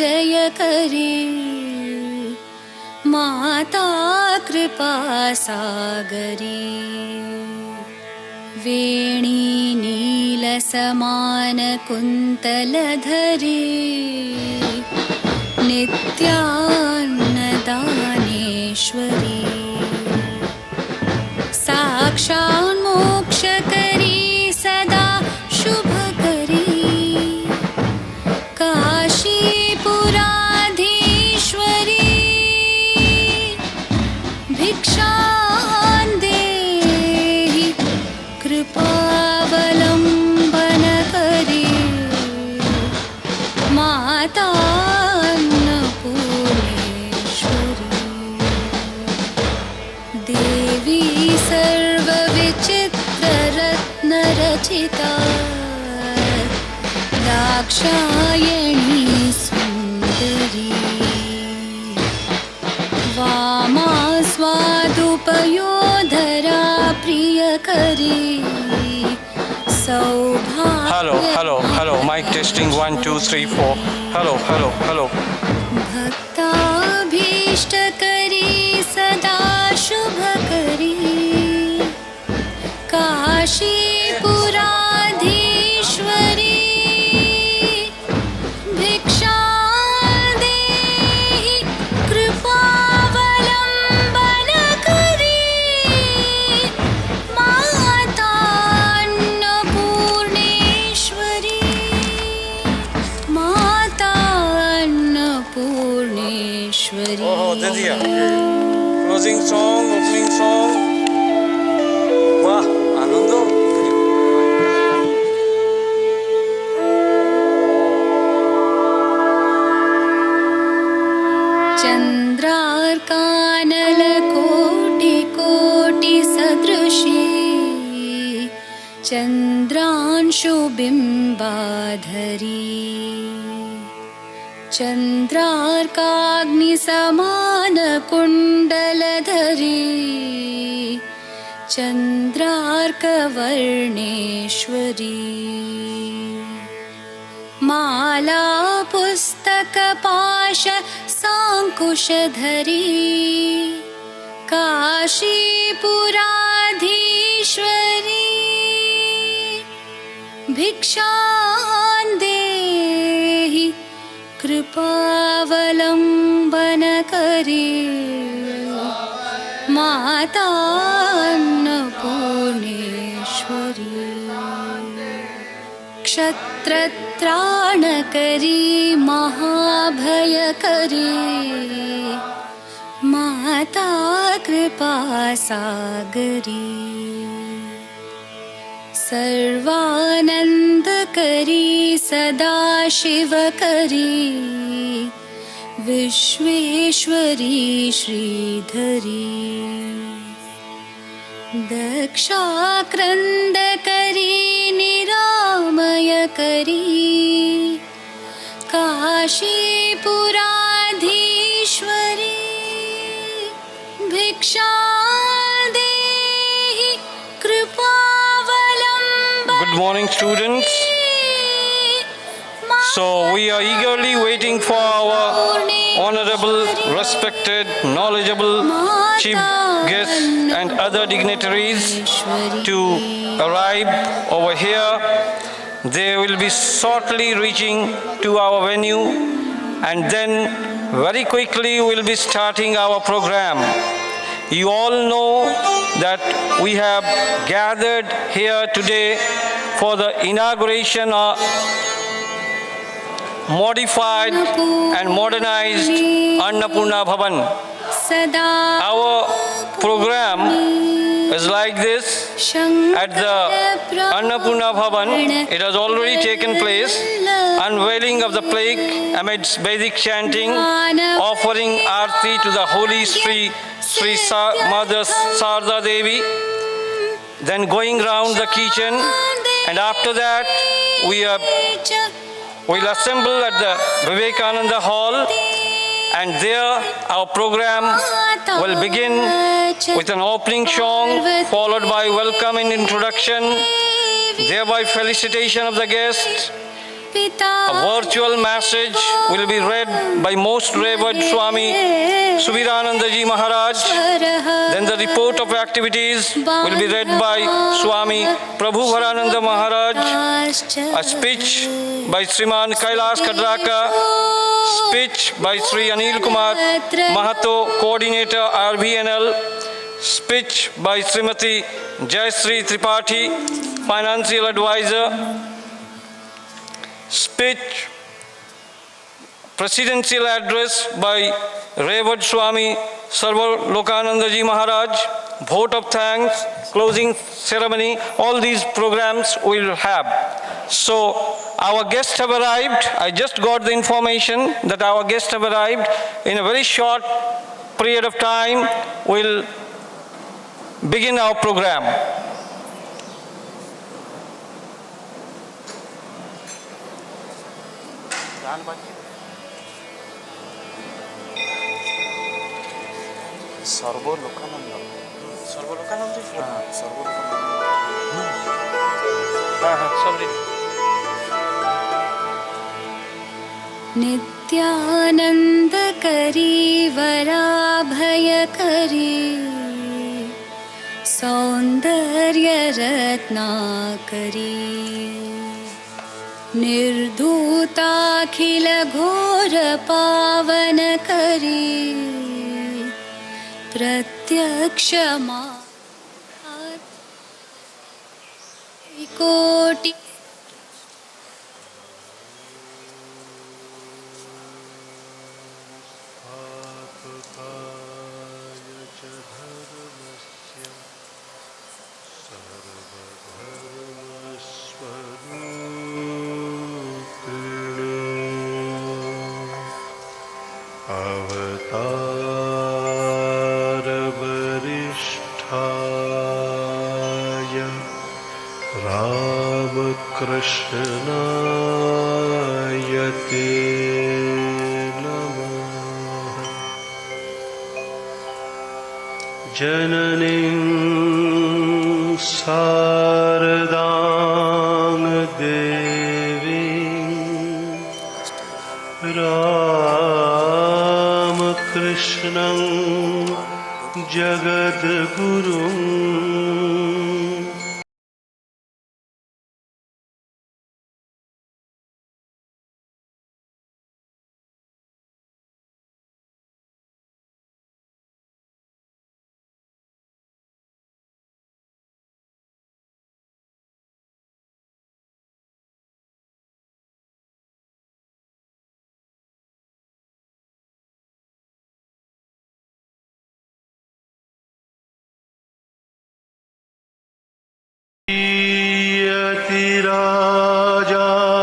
जय करी माता कृपा सागरी वेणी नील समान कुन्तलधरी नित्यान्नदानेश्वरी साक्षात् मोक्षकरी सदा शुभकरी काशीपुराधीश्वरी भिक्षां देहि कृपावलम्बनकरी माता देवी सर्वविचित्ररत्नरचिता दाक्षायणी सुन्दरी वामा स्वादुपयोधरा प्रियकरी Hello. Mic testing 1, 2, 3, 4. Hello. भक्ताभीष्टकरी सदा शुभकरी काशीपुराधीश्वरी भिक्षां देहि कृपावलम्बनकरी माता Annapurneshwari Oh, this here. Closing song, opening song. Wow, Anando. चन्द्रार्कानल कोटि सदृशी चन्द्रांशुबिम्बाधरी चन्द्रार्काग्निसमान कुण्डलधरी चन्द्रार्कवर्णेश्वरी माला पुस्तकपाश साङ्कुशधरी काशीपुराधीश्वरी भिक्षां देहि कृपावलम्बनकरी माता अन्नपूर्णेश्वरी क्षत्रत्राणकरी महाभयकरी माता कृपा सागरी सर्वानन्दकरी सदा शिवकरी विश्वेश्वरी श्रीधरी दक्षाक्रन्दकरी निरामयकरी काशीपुराधीश्वरी भिक्षां देहि कृपावलम्बनकरी. Good morning, students. So we are eagerly waiting for our honorable, respected, knowledgeable chief guests and other dignitaries to arrive over here. They will be shortly reaching to our venue, and then very quickly we will be starting our program. You all know that we have gathered here today for the inauguration of modified and modernized ANNAPURNA BHAVAN. Our program is like this. At the ANNAPURNA BHAVAN, it has already taken place. Unveiling of the plaque amidst Vedic chanting, offering Aarti to the Holy Sri Mother Sarda Devi, then going round the kitchen, and after that we'll assemble at the Vivekananda Hall, and there our program will begin with an opening song followed by welcome and introduction, thereby felicitation of the guests, पिता A virtual message will be read by Most Revered Swami Subiranandaji Maharaj. Then the report of activities will be read by Swami Prabhuvarananda Maharaj. A speech by Sriman Kailas Kadraka. Speech by Sri Anil Kumar Mahato, Coordinator RBNL. Speech by Srimati Jayasri Tripathi, Financial Advisor. Speech, Presidential Address by Revered Swami Sarvalokanandaji Maharaj. Vote of thanks, closing ceremony, all these programs we will have. So our guests have arrived. I just got the information that our guests have arrived. In a very short period of time, we'll begin our program. सर्वलोकानंद सर्वलोकानंद Nityanand करी वराभय करी सौंदर्य रत्नाकरी निर्धूताखिल घोर पावन करी प्रत्यक्ष कोटि Ramakrishna te namah. Jananing Saradam Deving Ramakrishnan Jagadgurum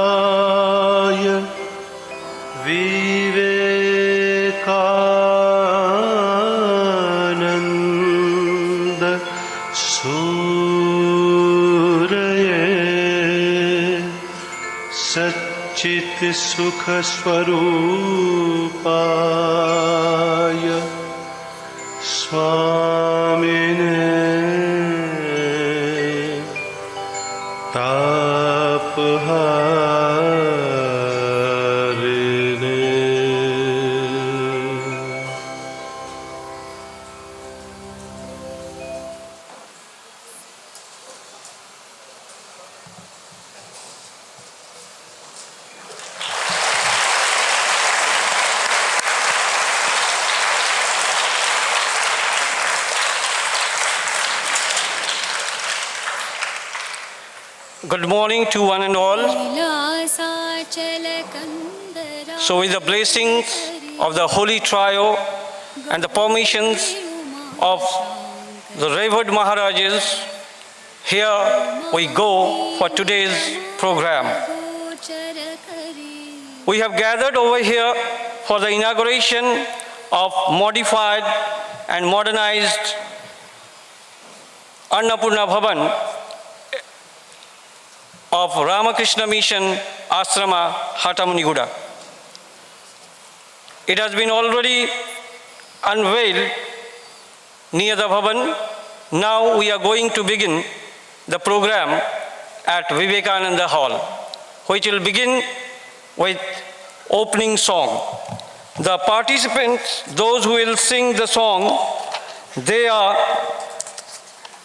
Yatirajaya Vivekananda Suraye Satchit Sukha Swarupaya Swamine Good morning to one and all. So with the blessings of the Holy Trio and the permissions of the Revered Maharajas, here we go for today's program. We have gathered over here for the inauguration of modified and modernized ANNAPURNA BHAVAN of Ramakrishna Mission Ashrama, Hatamuniguda. It has been already unveiled near the Bhavan. Now we are going to begin the program at Vivekananda Hall, which will begin with opening song. The participants, those who will sing the song, they are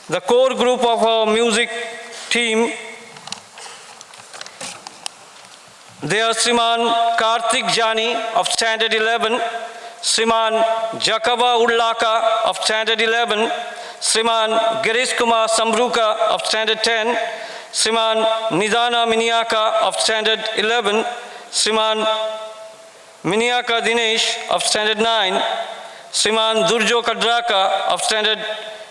the core group of our music team. They are Sriman Karthik Jani of Standard 11, Sriman Jakaba Ullaka of Standard 11, Sriman Girish Kumar Sambruka of Standard 10, Sriman Nidana Miniaka of Standard 11, Sriman Miniaka Dinesh of Standard 9, Sriman Durjo Kadraka of Standard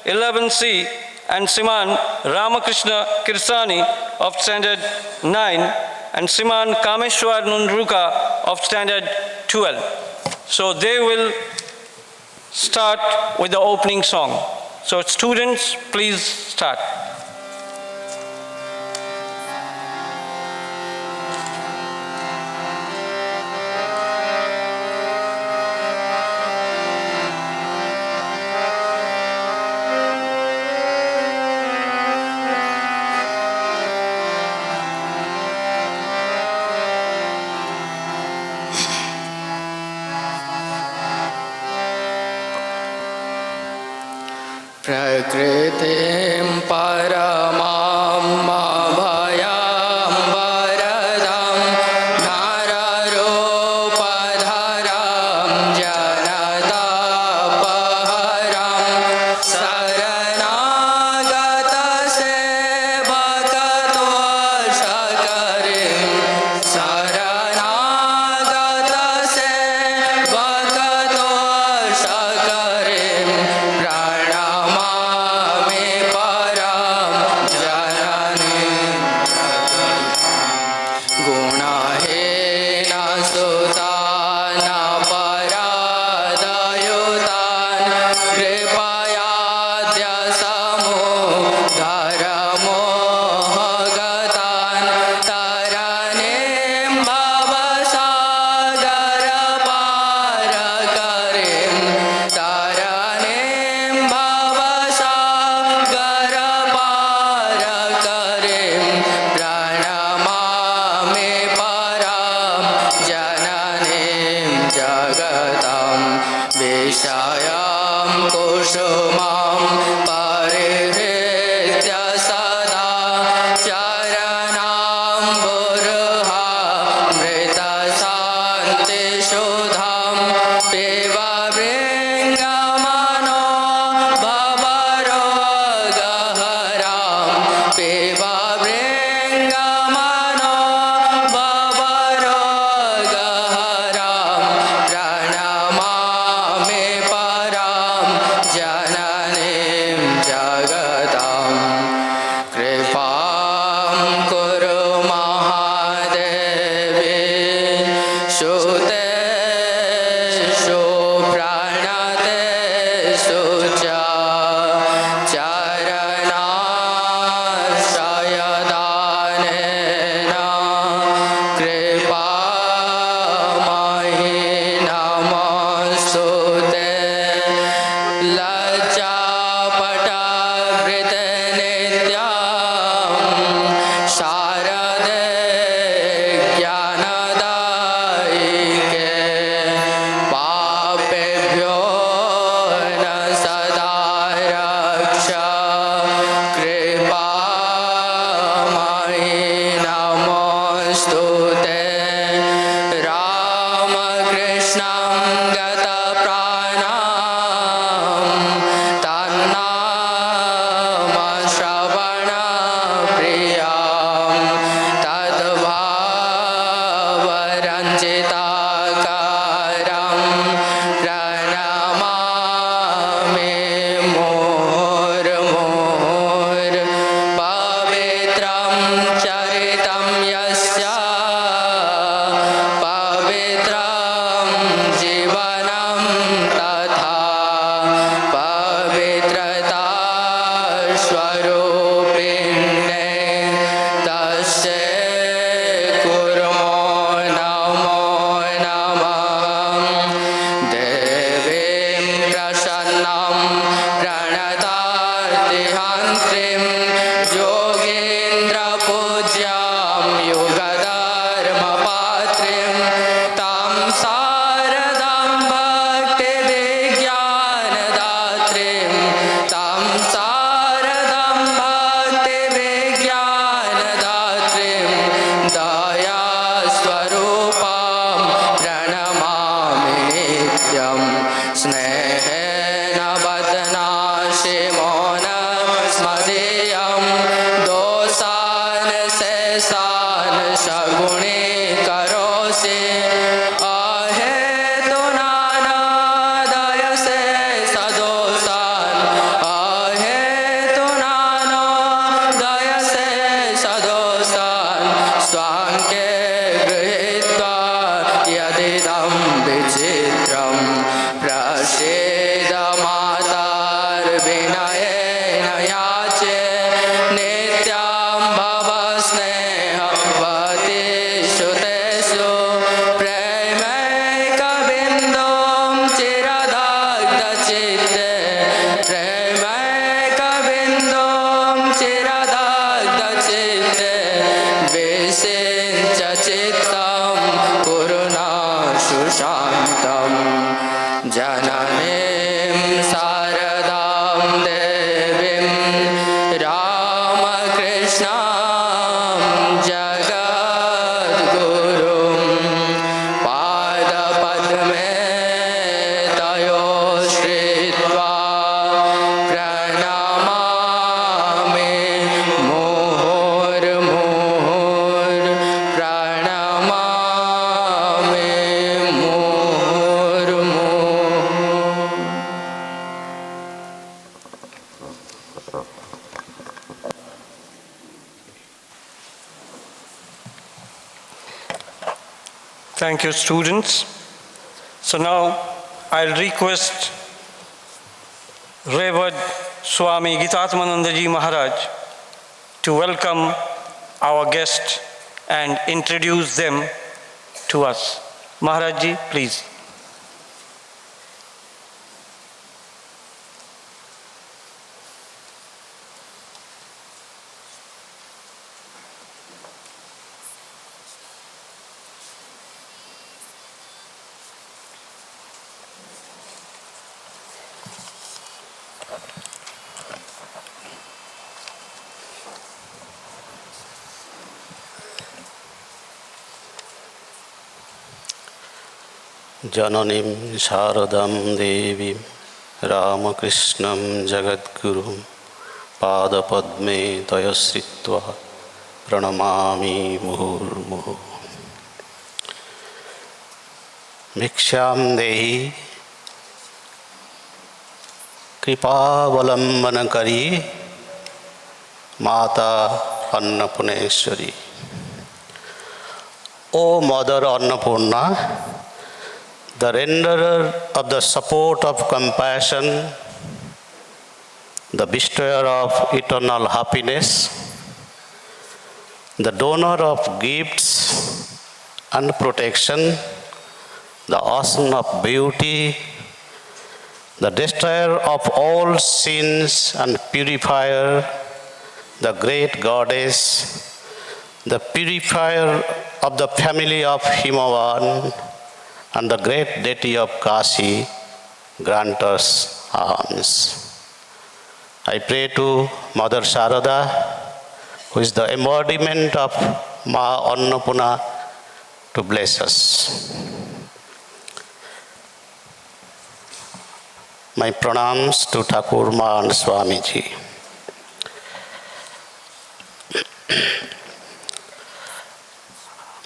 11C, and Sriman Ramakrishna Kirsani of Standard 9, and Sriman Kameshwar Nundruka of Standard 12. So they will start with the opening song. So students, please start. प्रकृतिं परमां भयां वरदं नररूपधरं जनतापहरं शरणागतसेवकतोषकरिं शरणागतसेवकतोषकरिं प्रणमामि परं जननीं गुणहीन सुतान् परादयुतान् कृपयाद्य समुद्धरमोहगतान् तरणीं भवसागरपारकरिं तरणीं भवसागरपारकरिं प्रणमामि परं जननीं जगतं विषयं कुसुमं परिहृत्य सदा चरणाम्बुरुहामृतशान्तिशुद्धं पिबवृङ्गमनो भवरोगहरां पिबवृङ्गमनो भवरोगहरां प्रणमामि परं जननीं विचित्रं प्रसीद मातार्विनयेन याचे नित्यं भव स्नेहवतीषु तेषु प्रेमैकबिन्दुं चिरदग्धचित्ते प्रेमैकबिन्दुं चिरदग्धचित्ते विषिञ्च चित्तं कुरु न सुशान्तं जननीं शारदां देवीं रामकृष्णं जगद्गुरुं पादपद्मे तयोः श्रित्वा प्रणमामि मुहुर्मुहुर् प्रणमामि मुहुर्मुहुः। Thank you, students. So now I'll request Revered Swami Gitatmanandaji Maharaj to welcome our guest and introduce them to us. Maharajji, please. जननीं शारदां देवीं रामकृष्णं जगद्गुरुं पादपद्मे तयश्रित्वा प्रणमामि मुहुर्मुहुः। भिक्षां देहि कृपावलम्बनकरी माता Annapurneshwari. O Mother Annapurna, the renderer of the support of compassion, the bestower of eternal happiness, the donor of gifts and protection, the ocean of beauty, the destroyer of all sins and purifier, the great goddess, the purifier of the family of Himavan, and the great deity of Kashi, grant us alms. I pray to Mother Sharada, who is the embodiment of Ma Annapurna, to bless us. My pranams to Thakur Ma and Swamiji.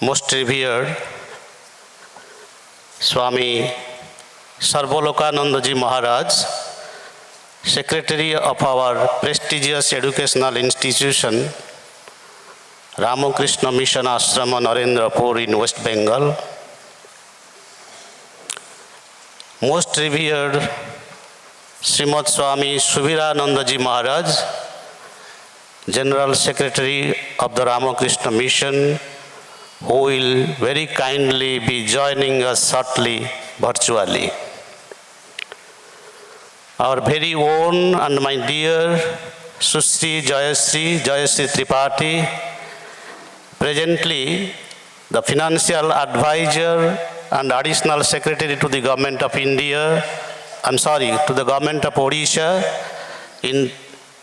Most revered Swami Sarvalokanandaji Maharaj, Secretary of our prestigious educational institution, Ramakrishna Mission Ashrama, Narendrapur in West Bengal. Most revered Srimad Swami Subiranandaji Maharaj, General Secretary of the Ramakrishna Mission, who will very kindly be joining us shortly virtually. Our very own and my dear Susri Jayasri Tripathi, presently the Financial Advisor and Additional Secretary to the Government of India, to the Government of Odisha in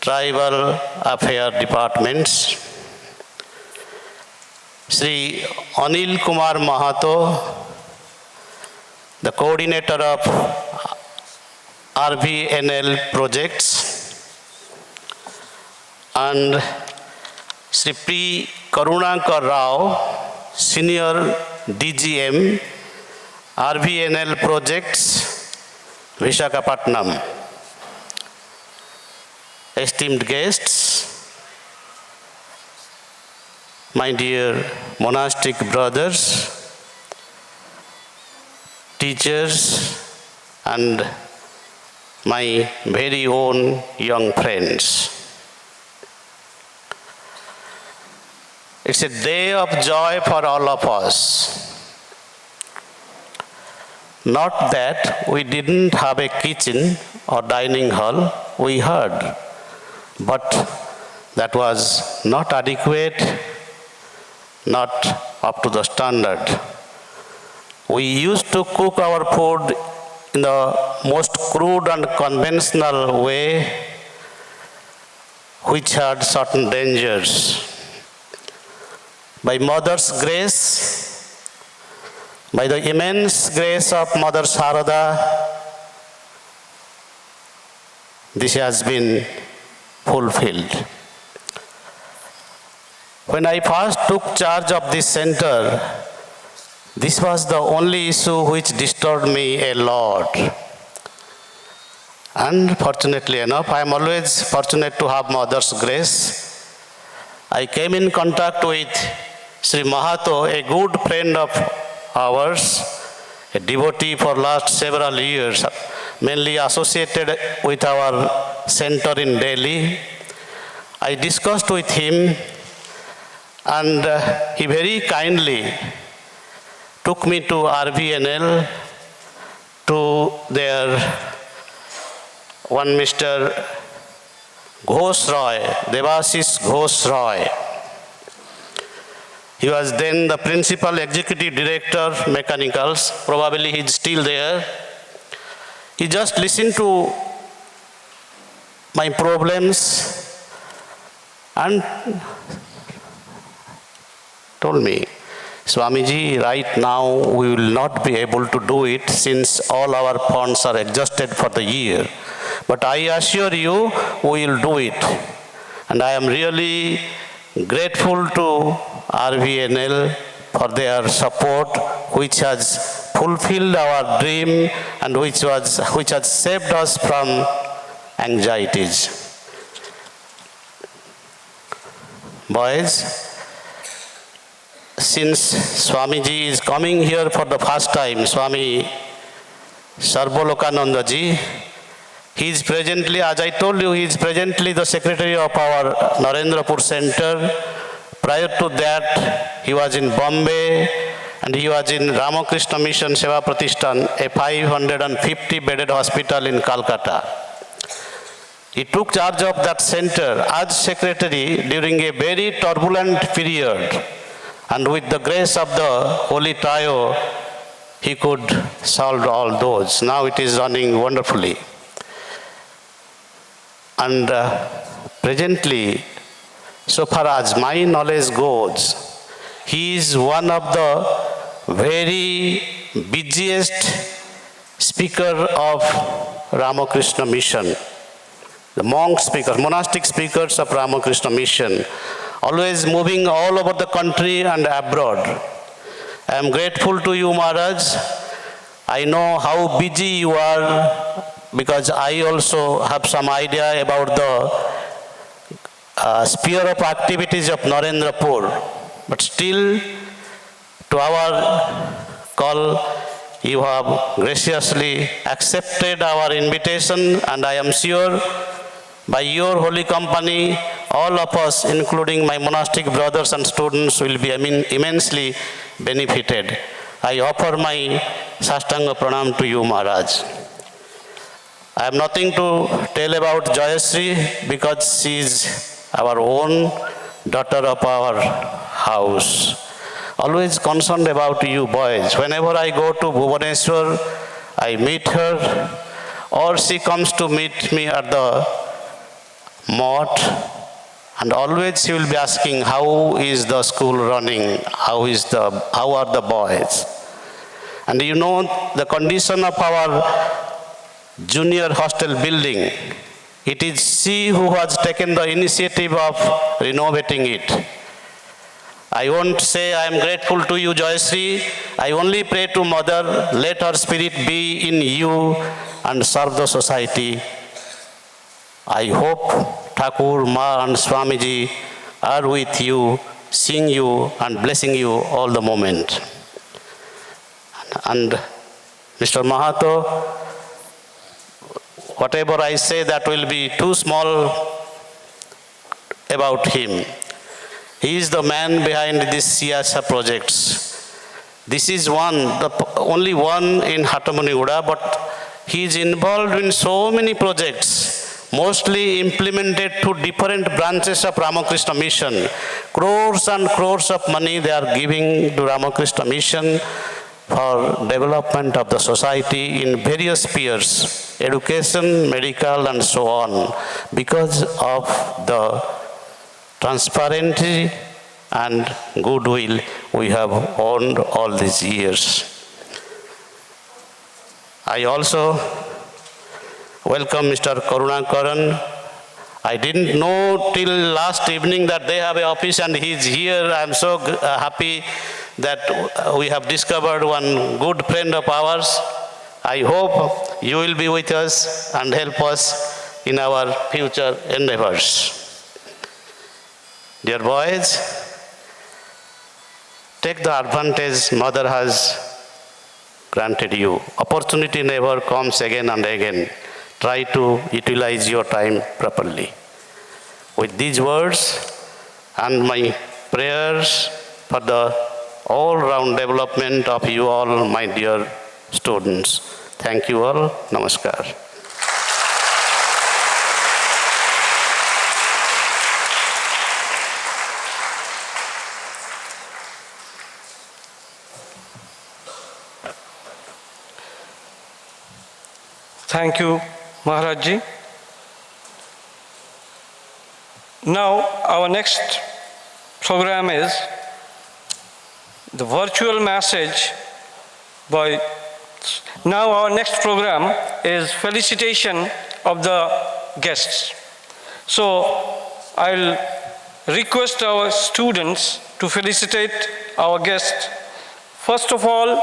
Tribal Affairs Departments. Sri Anil Kumar Mahato, the coordinator of RVNL projects, and Sri P. Karunakar Rao, Senior DGM, RVNL projects, Visakhapatnam. Esteemed guests, my dear monastic brothers, teachers, and my very own young friends. It's a day of joy for all of us. Not that we didn't have a kitchen or dining hall, we had, but that was not adequate, not up to the standard. We used to cook our food in the most crude and conventional way, which had certain dangers. By Mother's grace, by the immense grace of Mother Sarada, this has been fulfilled. When I first took charge of this center, this was the only issue which disturbed me a lot. And fortunately enough, I am always fortunate to have Mother's grace. I came in contact with Sri Mahato, a good friend of ours, a devotee for last several years, mainly associated with our center in Delhi. I discussed with him, and he very kindly took me to RVNL, to their one Mr. Ghosh Roy, Devashish Ghosh Roy. He was then the Principal Executive Director, Mechanicals. Probably he's still there. He just listened to my problems and told me, Swamiji, right now we will not be able to do it since all our funds are exhausted for the year. But I assure you, we will do it. And I am really grateful to RVNL for their support, which has fulfilled our dream and which has saved us from anxieties. Boys, since Swamiji is coming here for the first time, Swami Sarvalokanandaji, he is presently, as I told you, he is presently the secretary of our Narendrapur Center. Prior to that, he was in Bombay and he was in Ramakrishna Mission Seva Pratishthan, a 550-bedded hospital in Calcutta. He took charge of that center as secretary during a very turbulent period. And with the grace of the Holy Trio, he could solve all those. Now it is running wonderfully. And presently, so far as my knowledge goes, he is one of the very busiest speaker of Ramakrishna Mission. The monk speakers, monastic speakers of Ramakrishna Mission, always moving all over the country and abroad. I am grateful to you, Maharaj. I know how busy you are, because I also have some idea about the sphere of activities of Narendrapur. But still, to our call, you have graciously accepted our invitation, and I am sure by your holy company, all of us, including my monastic brothers and students, will be immensely benefited. I offer my Sastanga Pranam to you, Maharaj. I have nothing to tell about Jayasri because she is our own daughter of our house. Always concerned about you boys. Whenever I go to Bhubaneswar, I meet her, or she comes to meet me at the mott, and always she will be asking, how is the school running? How are the boys? And you know the condition of our junior hostel building. It is she who has taken the initiative of renovating it. I won't say I am grateful to you, Jayasri. I only pray to Mother, let her spirit be in you and serve the society. I hope Thakur, Ma and Swamiji are with you, seeing you and blessing you all the moment. And Mr. Mahato, whatever I say that will be too small about him. He is the man behind these CSR projects. This is only one in Hatamuniguda, but he is involved in so many projects, mostly implemented to different branches of Ramakrishna Mission. Crores and crores of money they are giving to Ramakrishna Mission for development of the society in various spheres, education, medical, and so on, because of the transparency and goodwill we have earned all these years. I also welcome Mr. Karunakaran. I didn't know till last evening that they have an office and he is here. I am so happy that we have discovered one good friend of ours. I hope you will be with us and help us in our future endeavors. Dear boys, take the advantage Mother has granted you. Opportunity never comes again and again. Try to utilize your time properly. With these words and my prayers for the all-round development of you all, my dear students. Thank you all. Namaskar. Thank you, Maharaj Ji. Now, our next program is the virtual message by. Now, our next program is felicitation of the guests. So, I'll request our students to felicitate our guests. First of all,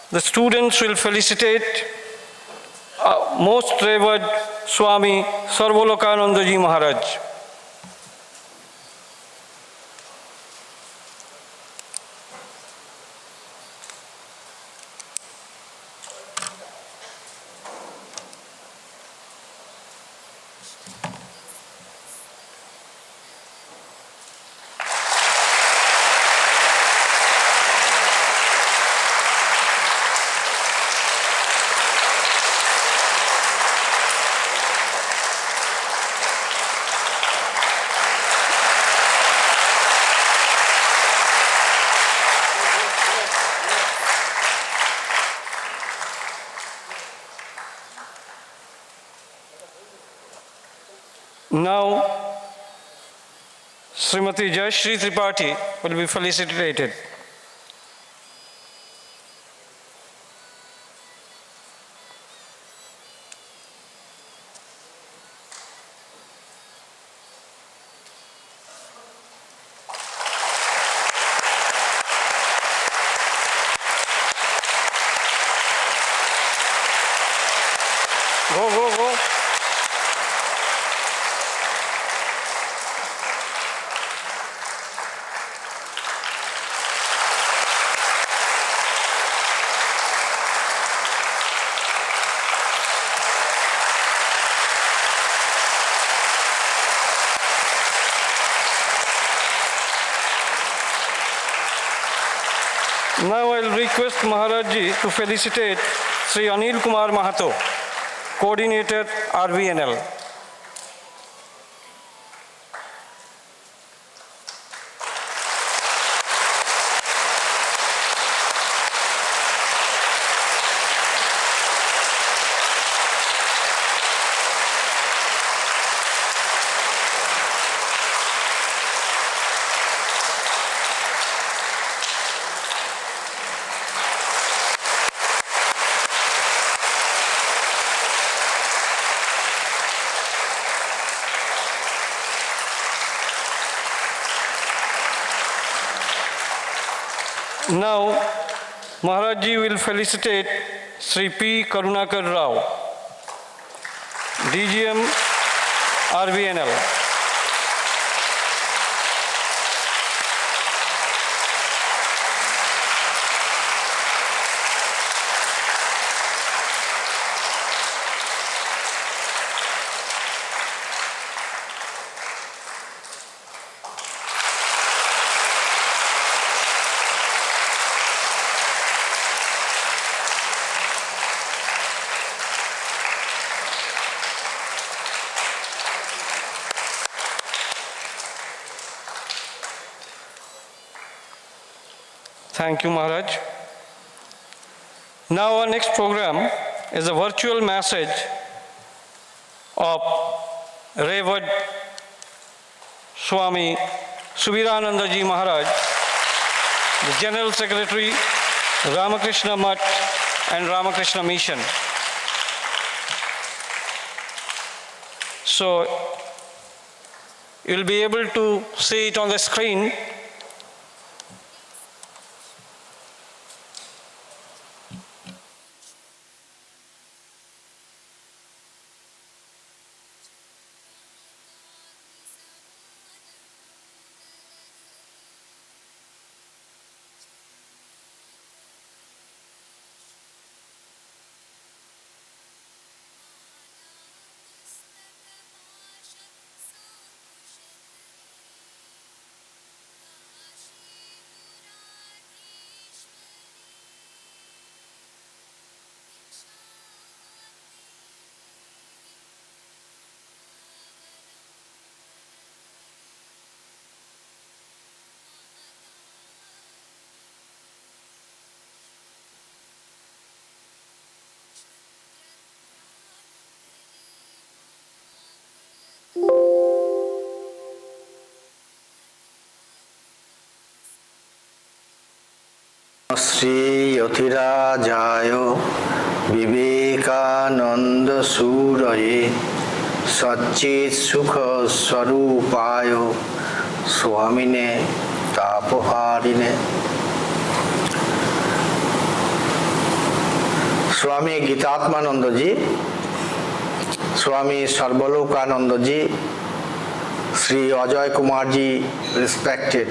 the students will felicitate most revered Swami Sarvalokananda Ji Maharaj. Now, Srimati Jayashree Tripathi will be felicitated. Go, go, go. Now I'll request Maharaj Ji to felicitate Sri Anil Kumar Mahato, Coordinator RVNL. Now, Maharaj Ji will felicitate Sri P. Karunakar Rao, DGM RVNL. Thank you, Maharaj. Now our next program is a virtual message of Revered Swami Subiranandaji Maharaj, the General Secretary, Ramakrishna Mutt and Ramakrishna Mission. So you'll be able to see it on the screen. Shri यतिराजाय Vivekananda सूरये सच्चित सुख स्वरूपाय स्वामिने तापहारिणे। स्वामी गीतात्मानंद जी, स्वामी सर्वलोकानंद जी, Shri Ajay Kumar ji, respected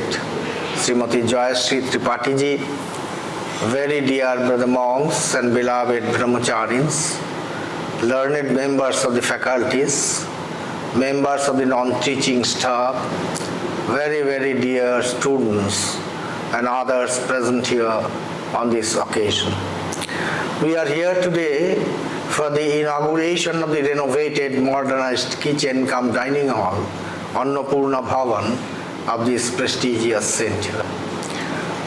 Shrimati Jayashree Tripathi ji, very dear brother monks and beloved brahmacharis, learned members of the faculties, members of the non-teaching staff, very dear students and others present here on this occasion. We are here today for the inauguration of the renovated modernized kitchen cum dining hall, ANNAPURNA BHAVAN of this prestigious center.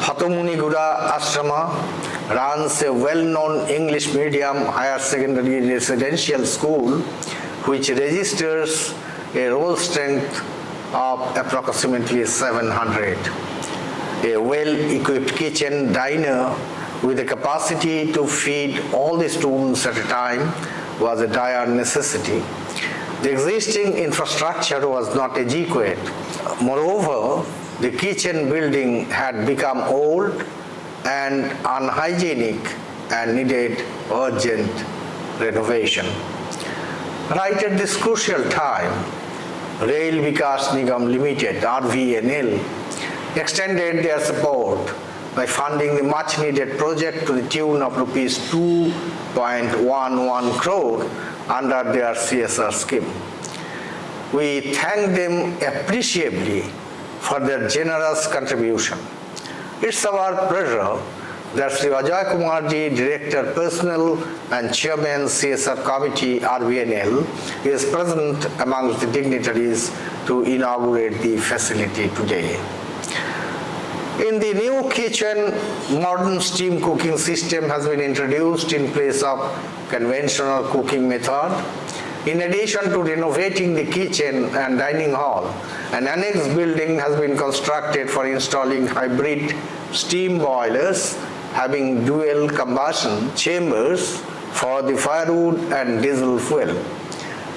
Hatamuniguda Ashrama runs a well-known English medium higher secondary residential school which registers a roll strength of approximately 700. A well-equipped kitchen diner with the capacity to feed all the students at a time was a dire necessity. The existing infrastructure was not adequate. Moreover, the kitchen building had become old and unhygienic and needed urgent renovation. Right at this crucial time, Rail Vikas Nigam Limited, RVNL, extended their support by funding the much needed project to the tune of rupees 2.11 crore under their CSR scheme. We thank them appreciably for their generous contribution. It's our pleasure that Sri Ajay Kumar ji, Director Personnel and Chairman CSR Committee RVNL, is present amongst the dignitaries to inaugurate the facility today. In the new kitchen, modern steam cooking system has been introduced in place of conventional cooking method. In addition to renovating the kitchen and dining hall, an annex building has been constructed for installing hybrid steam boilers having dual combustion chambers for the firewood and diesel fuel.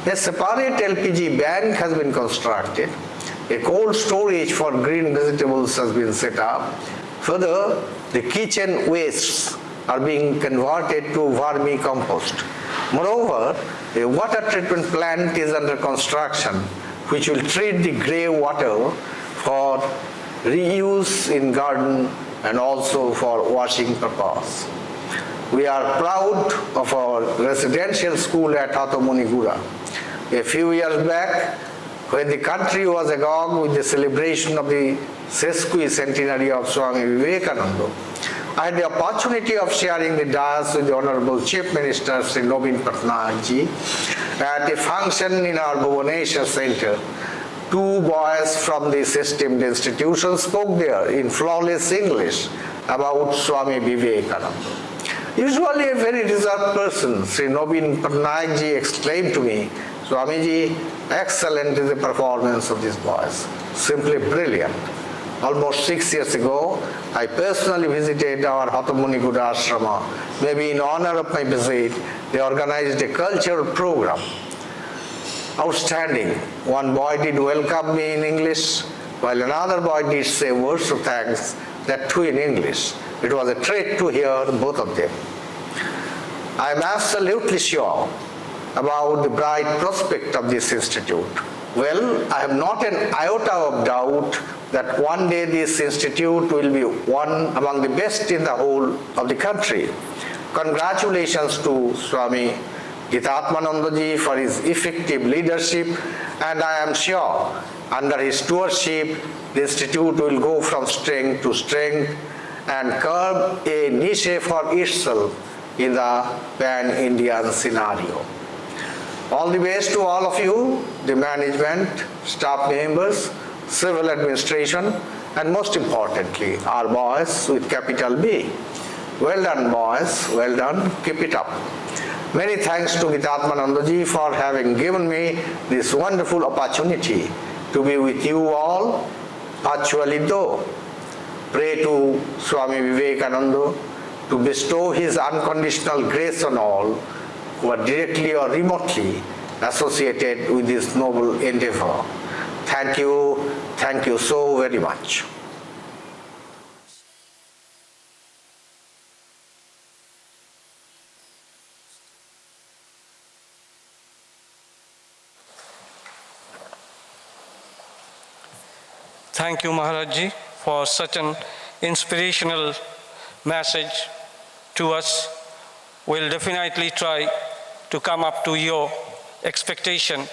A separate LPG bank has been constructed. A cold storage for green vegetables has been set up. Further, the kitchen wastes are being converted to vermicompost. Moreover, a water treatment plant is under construction which will treat the grey water for reuse in garden and also for washing purpose. We are proud of our residential school at Hatamuniguda. A few years back, when the country was agog with the celebration of the sesquicentenary of Swami Vivekananda, I had the opportunity of sharing the dais with the Honorable Chief Minister Sri Nobin Patnaik ji at a function in our Bhubaneswar center. Two boys from the esteemed institution spoke there in flawless English about Swami Vivekananda. Usually a very reserved person, Sri Nobin Patnaik ji exclaimed to me, Swamiji, excellent is the performance of these boys, simply brilliant. Almost 6 years ago, I personally visited our Hatamuniguda Ashrama. Maybe in honor of my visit, they organized a cultural program. Outstanding. One boy did welcome me in English, while another boy did say words of thanks, that too in English. It was a treat to hear both of them. I am absolutely sure about the bright prospect of this institute. Well, I have not an iota of doubt that one day this institute will be one among the best in the whole of the country. Congratulations to Swami Hatamuniguda ji for his effective leadership, and I am sure under his stewardship the institute will go from strength to strength and carve a niche for itself in the pan-Indian scenario. All the best to all of you, the management, staff members, civil administration, and most importantly, our boys with capital B. Well done, boys. Well done. Keep it up. Many thanks to Hatamuniguda ji for having given me this wonderful opportunity to be with you all, virtually though. Pray to Swami Vivekananda to bestow his unconditional grace on all who are directly or remotely associated with this noble endeavor. Thank you so very much. Thank you, Maharaj Ji, for such an inspirational message to us. We'll definitely try to come up to your expectation,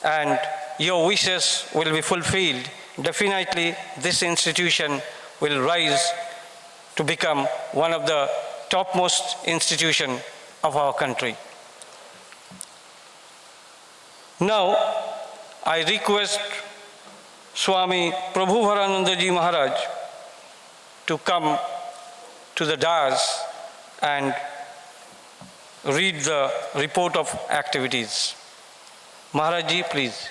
and your wishes will be fulfilled. Definitely this institution will rise to become one of the topmost institutions of our country. Now, I request Swami Prabhuvarananda Ji Maharaj to come to the dais and read the report of activities. Maharaj Ji, please.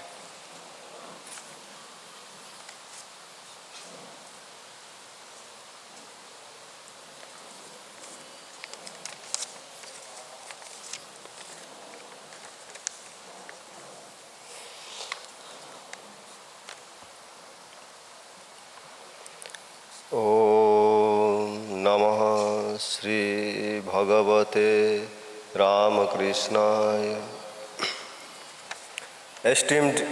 Om Namah Sri Bhagavate Ramakrishna. Esteemed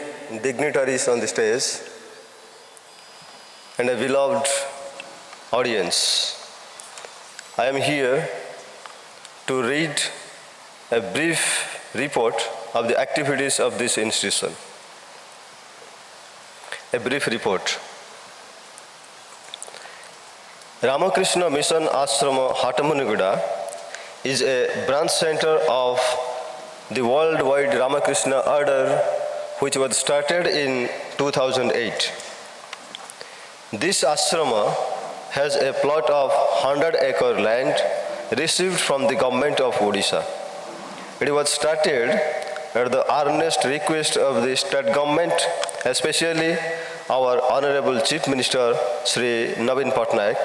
dignitaries on the stage and a beloved audience, I am here to read a brief report of the activities of this institution. A brief report. Ramakrishna Mission Ashrama Hatamuniguda is a branch center of the worldwide Ramakrishna Order, which was started in 2008. This ashrama has a plot of 100-acre land received from the government of Odisha. It was started at the earnest request of the state government, especially our Honorable Chief Minister Sri Nobin Patnaik,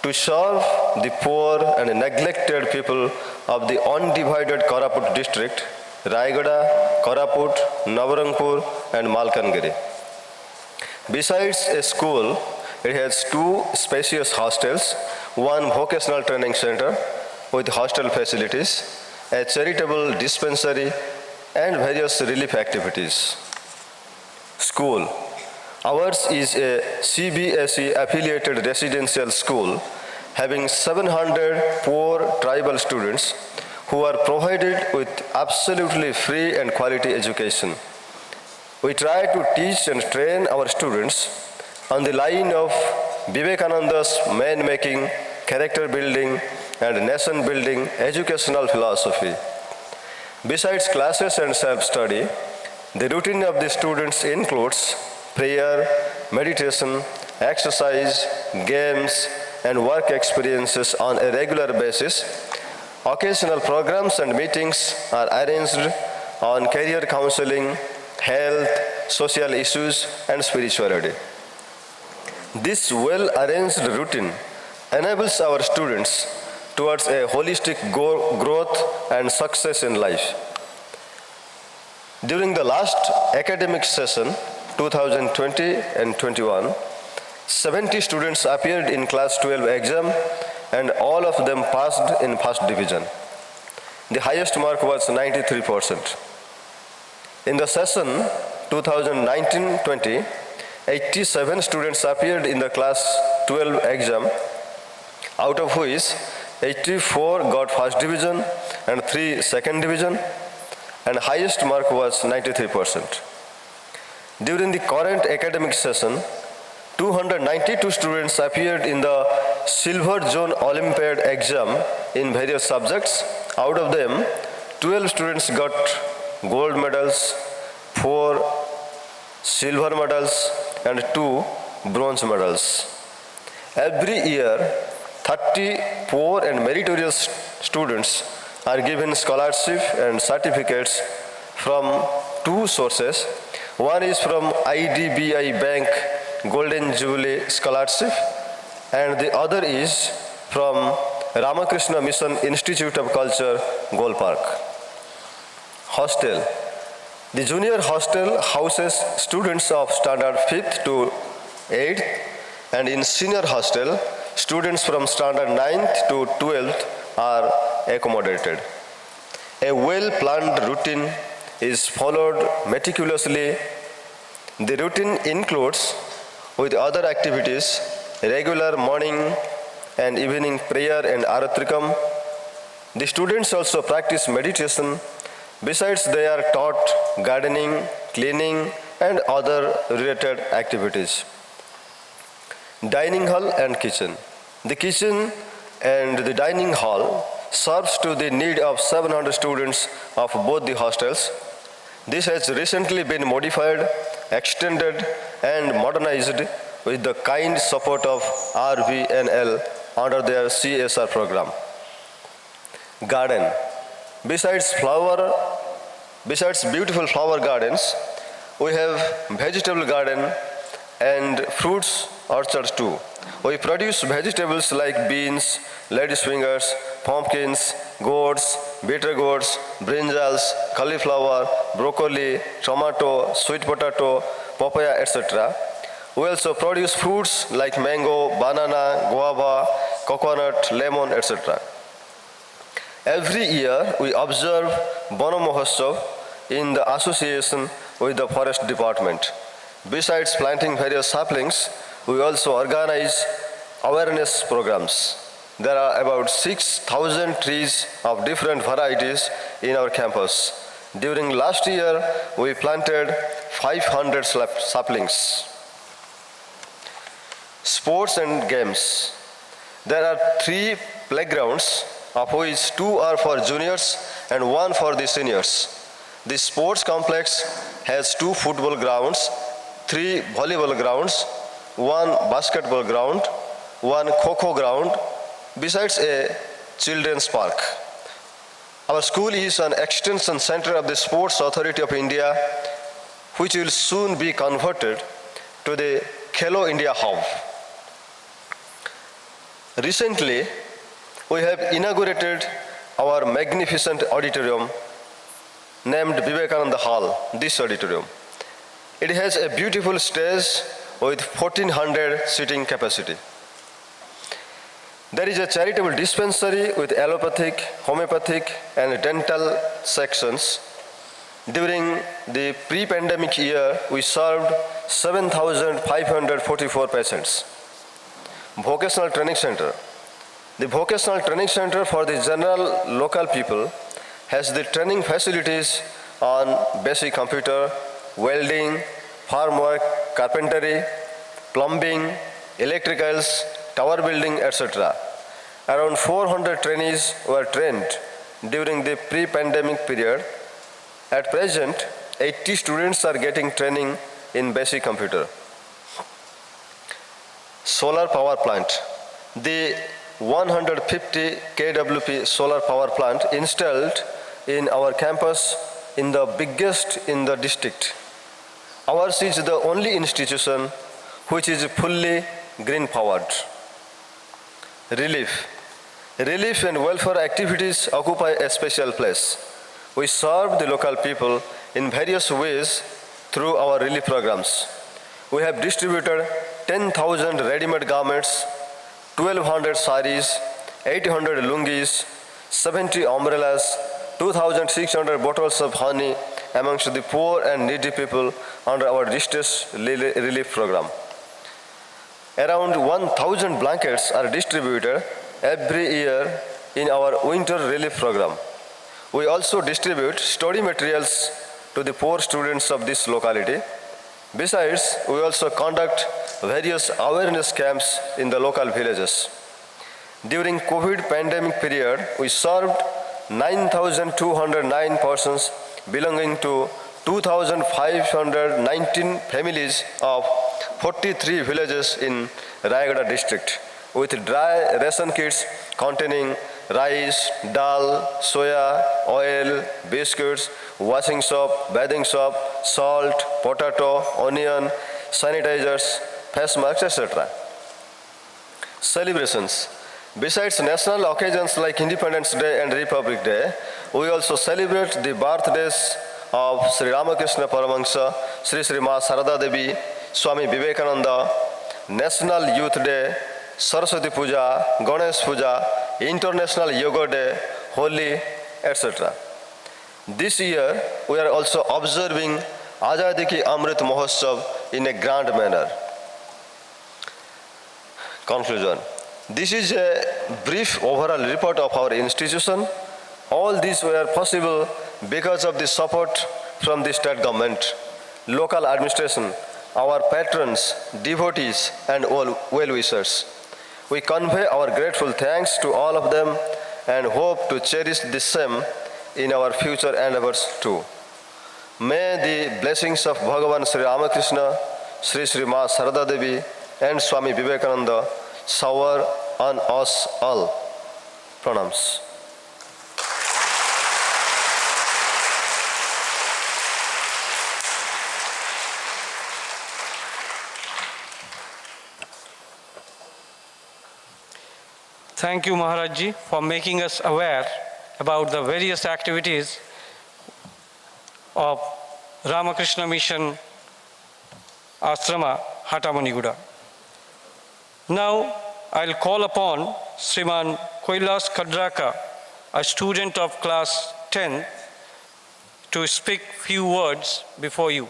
to serve the poor and neglected people of the undivided Koraput district, Rayagada, Koraput, Nabarangpur and Malkangiri. Besides a school, it has 2 spacious hostels, 1 vocational training center with hostel facilities, a charitable dispensary and various relief activities. School. Ours is a CBSE affiliated residential school having 700 poor tribal students who are provided with absolutely free and quality education. We try to teach and train our students on the line of Vivekananda's man-making, character building and nation-building educational philosophy. Besides classes and self-study, the routine of the students includes prayer, meditation, exercise, games, and work experiences on a regular basis. Occasional programs and meetings are arranged on career counseling, health, social issues, and spirituality. This well-arranged routine enables our students towards a holistic growth and success in life. During the last academic session, 2020 and 21, 70 students appeared in class 12 exam and all of them passed in first division. The highest mark was 93%. In the session 2019-20, 87 students appeared in the class 12 exam, out of which 84 got first division and 3 second division, and highest mark was 93%. During the current academic session, 292 students appeared in the Silver Zone Olympiad exam in various subjects. Out of them, 12 students got gold medals, 4 silver medals, and 2 bronze medals. Every year, 30 poor and meritorious students are given scholarship and certificates from 2 sources. One is from IDBI Bank Golden Jubilee Scholarship, and the other is from Ramakrishna Mission Institute of Culture, Gold Park. Hostel. The junior hostel houses students of standard 5th to 8th, and in senior hostel, students from standard 9th to 12th are accommodated. A well-planned routine is followed meticulously. The routine includes, with other activities, regular morning and evening prayer and aratrikam. The students also practice meditation. Besides, they are taught gardening, cleaning, and other related activities. Dining hall and kitchen. The kitchen and the dining hall serves to the need of 700 students of both the hostels. This has recently been modified, extended, and modernized with the kind support of RVNL under their CSR program. Garden. Besides beautiful flower gardens, we have vegetable garden and fruits orchards too. We produce vegetables like beans, lady's fingers, pumpkins, gourds, bitter gourds, brinjals, cauliflower, broccoli, tomato, sweet potato, papaya, etc. We also produce fruits like mango, banana, guava, coconut, lemon, etc. Every year, we observe Bono Mahotsav in the association with the Forest Department. Besides planting various saplings, we also organize awareness programs. There are about 6,000 trees of different varieties in our campus. During last year, we planted 500 saplings. Sports and games. There are 3 playgrounds, of which 2 are for juniors and 1 for the seniors. The sports complex has 2 football grounds, 3 volleyball grounds, 1 basketball ground, 1 kho-kho ground, besides a children's park. Our school is an extension center of the Sports Authority of India, which will soon be converted to the Khelo India Hub. Recently, we have inaugurated our magnificent auditorium named Vivekananda Hall, this auditorium. It has a beautiful stage with 1,400 seating capacity. There is a charitable dispensary with allopathic, homeopathic, and dental sections. During the pre-pandemic year, we served 7,544 patients. Vocational Training Center. The Vocational Training Center for the general local people has the training facilities on basic computer, welding, farm work, carpentry, plumbing, electricals, tower building, etc. Around 400 trainees were trained during the pre-pandemic period. At present, 80 students are getting training in basic computer. Solar power plant. the 150 kWp solar power plant installed in our campus in the biggest in the district. Ours is the only institution which is fully green powered. Relief and welfare activities occupy a special place. We serve the local people in various ways through our relief programs. We have distributed 10,000 ready-made garments, 1,200 saris, 800 lungis, 70 umbrellas, 2,600 bottles of honey amongst the poor and needy people under our distress relief program. Around 1,000 blankets are distributed every year in our winter relief program. We also distribute study materials to the poor students of this locality. Besides, we also conduct various awareness camps in the local villages. During COVID pandemic period, we served 9,209 persons belonging to 2,519 families of 43 villages in Rayagada district with dry ration kits containing rice, dal, soya, oil, biscuits, washing soap, bathing soap, salt, potato, onion, sanitizers, face masks, etc. Celebrations. Besides national occasions like Independence Day and Republic Day, we also celebrate the birthdays of Sri Ramakrishna Paramahansa, Sri Ma Sarada Devi, Swami Vivekananda, National Youth Day, Saraswati Puja, Ganesh Puja, International Yoga Day, Holi, etc. This year, we are also observing Azadi Ki Amrit Mahotsav in a grand manner. Conclusion. This is a brief overall report of our institution. All these were possible because of the support from the state government, local administration, our patrons, devotees, and all well-wishers. We convey our grateful thanks to all of them and hope to cherish the same in our future endeavors too. May the blessings of Bhagavan Sri Ramakrishna, Sri Ma Sarada Devi, and Swami Vivekananda shower on us all. Pranams. Thank you, Maharajji, for making us aware about the various activities of Ramakrishna Mission Ashrama, Hatamuniguda. Now, I'll call upon Sriman Kailas Kadraka, a student of class 10, to speak few words before you.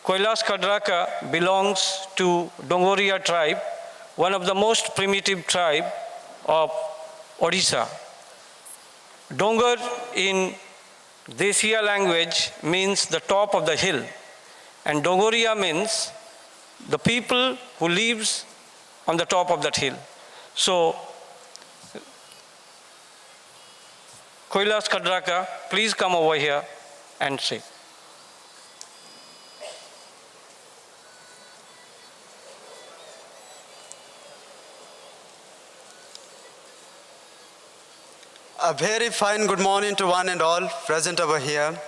Kailas Kadraka belongs to Dongoria tribe, one of the most primitive tribe of Odisha. Dongar in Desia language means the top of the hill, and Dongoria means the people who lives on the top of that hill. So, Kailas Kadraka, please come over here and say. A very fine good morning to one and all present over here.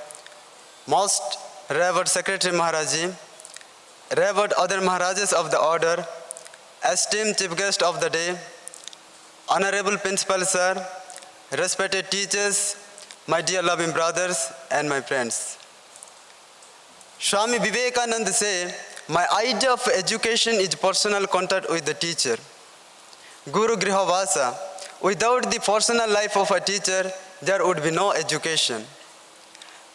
Most Revered Secretary Maharaji, Revered other Maharajas of the order, esteemed Chief Guest of the day, Honorable Principal Sir, respected teachers, my dear loving brothers and my friends. Swami Vivekananda say, my idea of education is personal contact with the teacher. Guru Grihavasa, without the personal life of a teacher, there would be no education.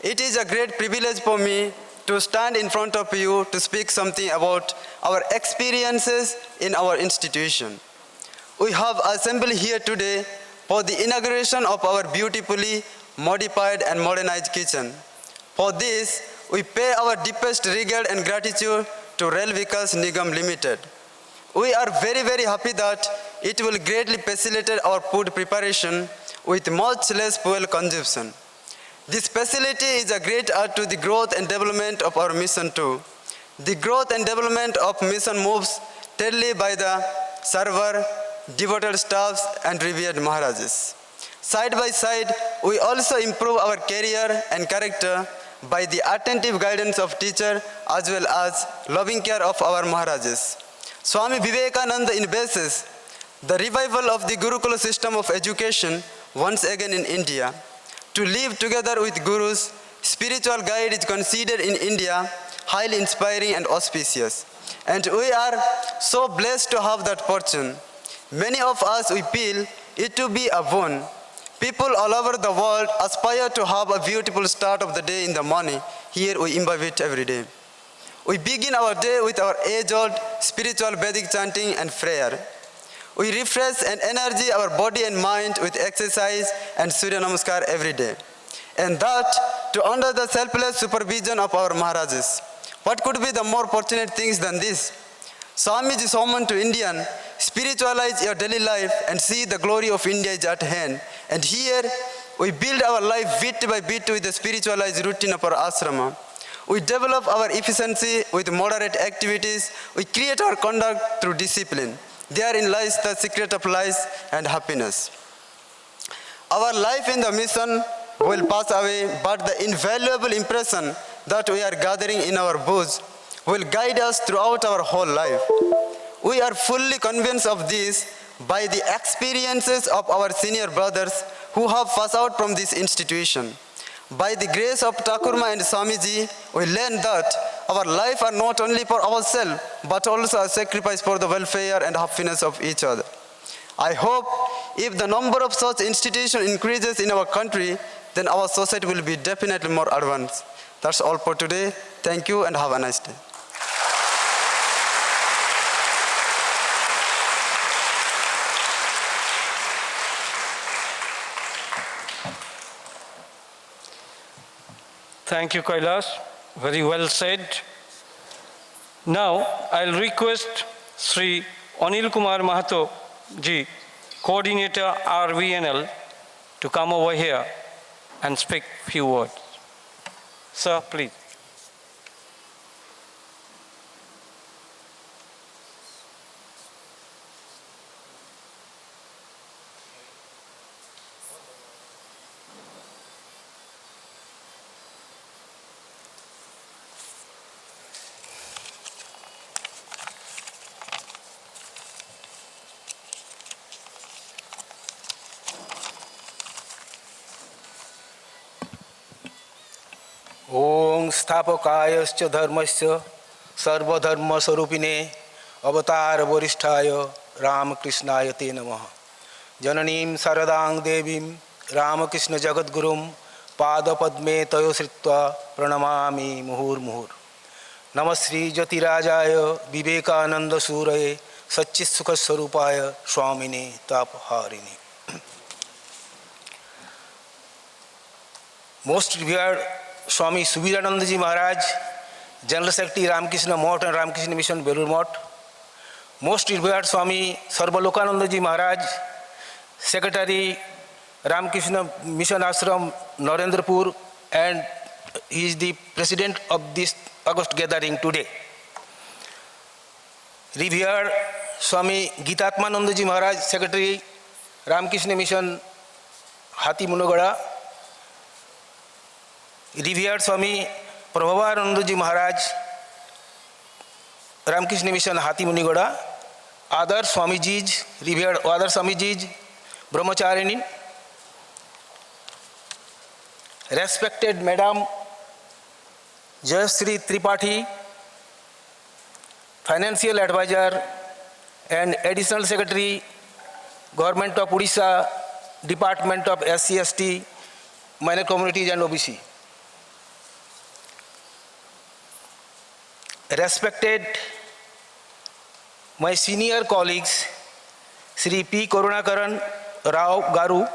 It is a great privilege for me to stand in front of you to speak something about our experiences in our institution. We have assembled here today for the inauguration of our beautifully modified and modernized kitchen. For this, we pay our deepest regard and gratitude to Rail Vikas Nigam Limited. We are very, very happy that it will greatly facilitate our food preparation with much less fuel consumption. This facility is a great aid to the growth and development of our mission too. The growth and development of mission moves steadily by the server, devoted staffs, and revered Maharajas. Side by side, we also improve our career and character by the attentive guidance of teacher as well as loving care of our Maharajas. Swami Vivekananda embraces the revival of the Gurukula system of education once again in India. To live together with gurus, spiritual guide is considered in India highly inspiring and auspicious. And we are so blessed to have that fortune. Many of us, we feel it to be a boon. People all over the world aspire to have a beautiful start of the day in the morning. Here we imbibe it every day. We begin our day with our age-old spiritual Vedic chanting and prayer. We refresh and energy our body and mind with exercise and Surya Namaskar every day. And that to under the selfless supervision of our Maharajas. What could be the more fortunate things than this? Swamiji's sermon to Indian, spiritualize your daily life and see the glory of India is at hand. And here, we build our life bit by bit with the spiritualized routine of our ashrama. We develop our efficiency with moderate activities. We create our conduct through discipline. Therein lies the secret of life and happiness. Our life in the mission will pass away, but the invaluable impression that we are gathering in our books will guide us throughout our whole life. We are fully convinced of this by the experiences of our senior brothers who have passed out from this institution. By the grace of Thakurma and Swamiji, we learn that our life are not only for ourselves, but also a sacrifice for the welfare and happiness of each other. I hope if the number of such institutions increases in our country, then our society will be definitely more advanced. That's all for today. Thank you and have a nice day. Thank you, Kailash. Very well said. Now, I'll request Sri Anil Kumar Mahato ji, Coordinator RVNL, to come over here and speak few words. Sir, please. ओं स्थापकायश्च धर्मस्य सर्वधर्म स्वरूपिणे अवतार वरिष्ठाय रामकृष्णाय ते नमः। जननीं शारदां देवीं रामकृष्ण जगद्गुरुं पादपद्मे तयो श्रित्वा प्रणमामि मुहुर्मुहुर्। नमः Shri ज्योतिराजाय Vivekananda सूरये सच्चित्सुखस्वरूपाय स्वामिने तापहारिणे। Most revered Swami Subhiranand Ji Maharaj, General Secretary Ramakrishna Mott and Ramakrishna Mission Belur Mott. Most revered Swami Sarvalokananda Ji Maharaj, Secretary Ramakrishna Mission Ashram Narendrapur, and he is the president of this August gathering today. Revered Swami Gitatmananda Ji Maharaj, Secretary Ramakrishna Mission Hatamuniguda. Revered Swami Prabhavananda Ji Maharaj, Ramakrishna Mission Hatamuniguda. Other Swamijis, revered other Swamijis, Brahmacharini. Respected Madam Jayashree Tripathi, Financial Advisor and Additional Secretary, Government of Odisha, Department of SC/ST, Minor Communities and OBC. Respected my senior colleagues, Sri P. Karunakaran Rao Garu,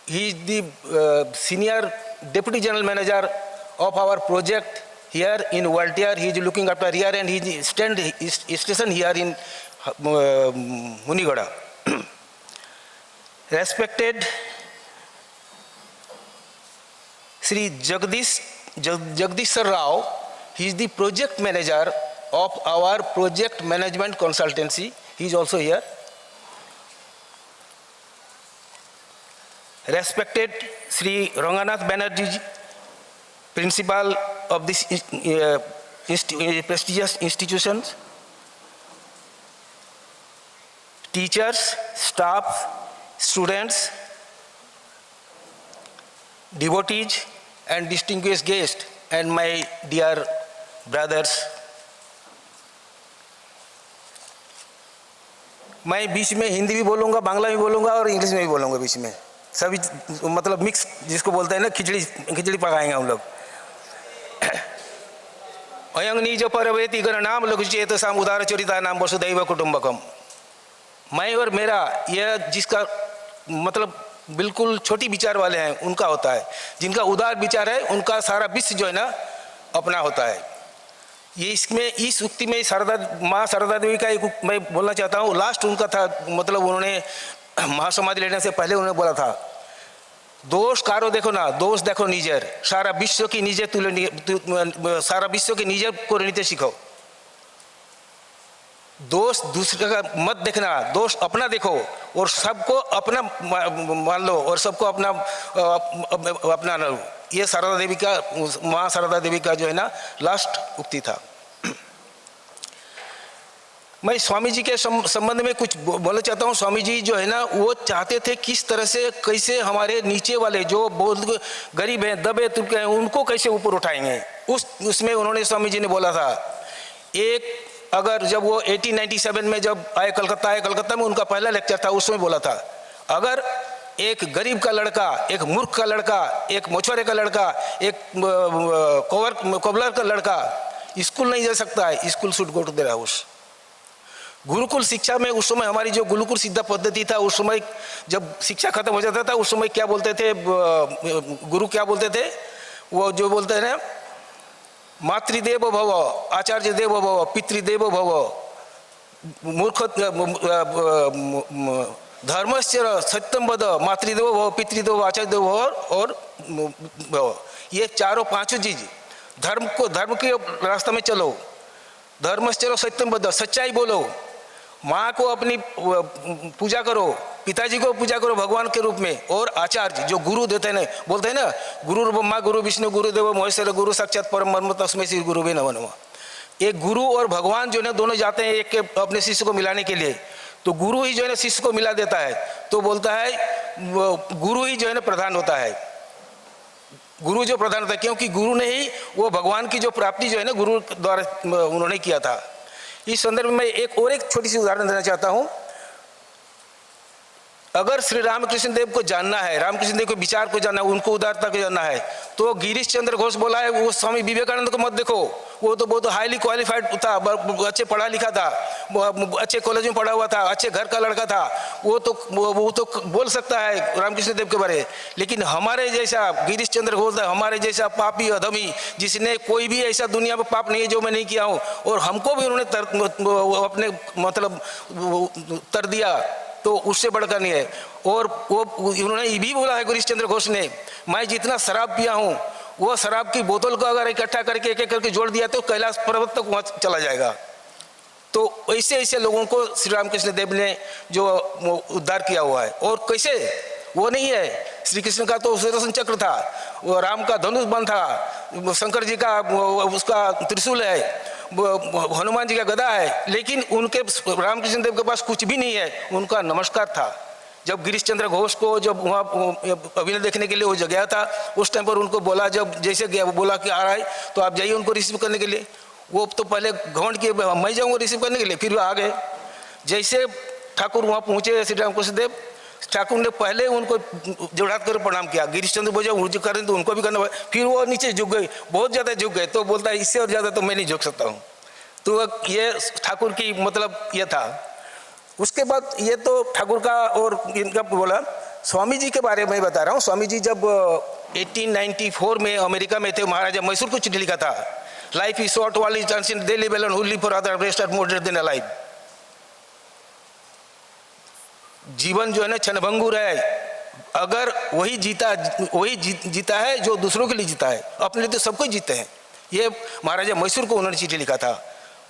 he is the senior deputy general manager of our project here in Valtier. He is looking after here and he is station here in Munigada. Respected Sri Jagdish Sir Rao, he is the project manager of our project management consultancy. He is also here. respected Sri Ranganath Banerjee, principal of this prestigious institution, teachers, staff, students, devotees, and distinguished guests, and my dear brothers. मैं बीच में हिंदी भी बोलूँगा, बांग्ला भी बोलूँगा और English में भी बोलूँगा बीच में, सभी मतलब मिक्स जिसको बोलते हैं ना, खिचड़ी पकाएंगे हम लोग। अयं निज परवेति गण नाम लघु चेत साम उदार चरिता नाम वसुदैव कुटुंबकम। मैं और मेरा यह जिसका मतलब बिल्कुल छोटी विचार वाले हैं उनका होता है, जिनका उदार विचार है उनका सारा विश्व जो है ना अपना होता है। ये इसमें इस उक्ति में माँ शारदा देवी का एक मैं बोलना चाहता हूँ, लास्ट उनका था, मतलब उन्होंने महासमाधि लेने से पहले उन्होंने बोला था, दोष कारो देखो ना, दोष देखो निजर, सारा विश्व की निजे सारा विश्व के निजे को नीचे सीखो। दोष दूसरे का मत देखना, दोष अपना देखो और सबको अपना मान लो और सबको अपना अपना लो। ये शारदा देवी का, माँ शारदा देवी का जो है ना लास्ट उक्ति था। मैं स्वामी जी के संबंध में कुछ बोलना चाहता हूँ। स्वामी जी जो है ना वो चाहते थे किस तरह से कैसे हमारे नीचे वाले जो बहुत गरीब हैं, दबे तुबके हैं, उनको कैसे ऊपर उठाएंगे। उसमें उन्होंने स्वामी जी ने बोला था, एक अगर जब वो 1897 में जब आए कलकत्ता में उनका पहला लेक्चर था, उसमें बोला था, अगर एक गरीब का लड़का, एक मूर्ख का लड़का, एक मछुआरे का लड़का, एक कोबलर का लड़का स्कूल नहीं जा सकता है, school should go to the house. गुरुकुल शिक्षा में उस समय हमारी जो गुरुकुल सिद्धा पद्धति था, उस समय जब शिक्षा खत्म हो जाता था उस समय क्या बोलते थे गुरु, क्या बोलते थे वो जो बोलते हैं ना, मातृदेव भव, आचार्य देव भव, पितृदेव भव, मूर्ख धर्मस्य सत्यम वद, मातृदेव भव, पितृदेव, आचार्य देव भव और भव। ये चारों पांचों चीज धर्म के रास्ते में चलो, धर्मस्य सत्यम वद, सच्चाई बोलो, माँ को अपनी पूजा करो, पिताजी को पूजा करो भगवान के रूप में, और आचार्य जो गुरु देते हैं, बोलते हैं ना, गुरु ब्रह्मा गुरु विष्णु गुरुदेव महेश्वर गुरु साक्षात परम ब्रह्म तस्मै श्री गुरुवे नमः नमः। एक गुरु और भगवान जो है दोनों जाते हैं एक के अपने शिष्य को मिलाने के लिए, तो गुरु ही जो है ना शिष्य को मिला देता है, तो बोलता है गुरु ही जो है ना प्रधान होता है, गुरु जो प्रधान होता है, क्योंकि गुरु ने ही वो भगवान की जो प्राप्ति जो है ना गुरु द्वारा उन्होंने किया था। इस संदर्भ में एक छोटी सी उदाहरण देना चाहता हूँ। अगर श्री रामकृष्ण देव को जानना है, रामकृष्ण देव के विचार को जानना है, उनको उदारता को जानना है, तो गिरीश चंद्र घोष बोला है वो स्वामी विवेकानंद को मत देखो, वो तो बहुत हाईली क्वालिफाइड था, अच्छे पढ़ा लिखा था, अच्छे कॉलेज में पढ़ा हुआ था, अच्छे घर का लड़का था, वो तो बोल सकता है रामकृष्ण देव के बारे। लेकिन हमारे जैसा गिरीश चंद्र घोष, हमारे जैसा पापी अधमी, जिसने कोई भी ऐसा दुनिया में पाप नहीं है जो मैं नहीं किया हूँ, और हमको भी उन्होंने अपने मतलब तर दिया, तो उससे बढ़कर नहीं है। और वो उन्होंने ये भी बोला है गिरीश चंद्र घोष ने, मैं जितना शराब पिया हूँ वो शराब की बोतल को अगर इकट्ठा करके एक एक करके जोड़ दिया तो कैलाश पर्वत तक वहाँ चला जाएगा। तो ऐसे लोगों को श्री रामकृष्ण देव ने जो उद्धार किया हुआ है। और कैसे, वो नहीं है, श्री कृष्ण का तो सुदर्शन चक्र था, वो राम का धनुष बाण था, शंकर जी का उसका त्रिशूल है, हनुमान जी का गदा है, लेकिन उनके रामकृष्ण देव के पास कुछ भी नहीं है, उनका नमस्कार था। जब गिरीश चंद्र घोष को जब वहाँ अभिनय देखने के लिए वो गया था, उस टाइम पर उनको बोला, जब जैसे गया बोला कि आ रहा है तो आप जाइए उनको रिसीव करने के लिए। वो तो पहले घमंड किए मैं जाऊँगा रिसीव करने के लिए, फिर वो आ गए। जैसे ठाकुर वहाँ पहुँचे श्री रामकृष्ण देव, ठाकुर ने पहले उनको जोड़ात कर प्रणाम किया, गिरीश चंद्र बोझा जो करें तो उनको भी करना पड़ा, फिर वो नीचे झुक गए, बहुत ज़्यादा झुक गए। तो बोलता है इससे और ज़्यादा तो मैं नहीं झुक सकता हूँ। तो ये ठाकुर की मतलब ये था। उसके बाद ये तो ठाकुर का और इनका बोला। स्वामी जी के बारे में बता रहा हूँ। स्वामी जी जब 1894 में अमेरिका में थे, महाराजा मैसूर को चिट्ठी लिखा था, life is short while is unseen they live alone who live for other rest are more than alive. जीवन जो है ना क्षणभंगुर है, अगर वही जीता है जो दूसरों के लिए जीता है, अपने लिए तो सबको जीते हैं। ये महाराजा मैसूर को उन्होंने चिट्ठी लिखा था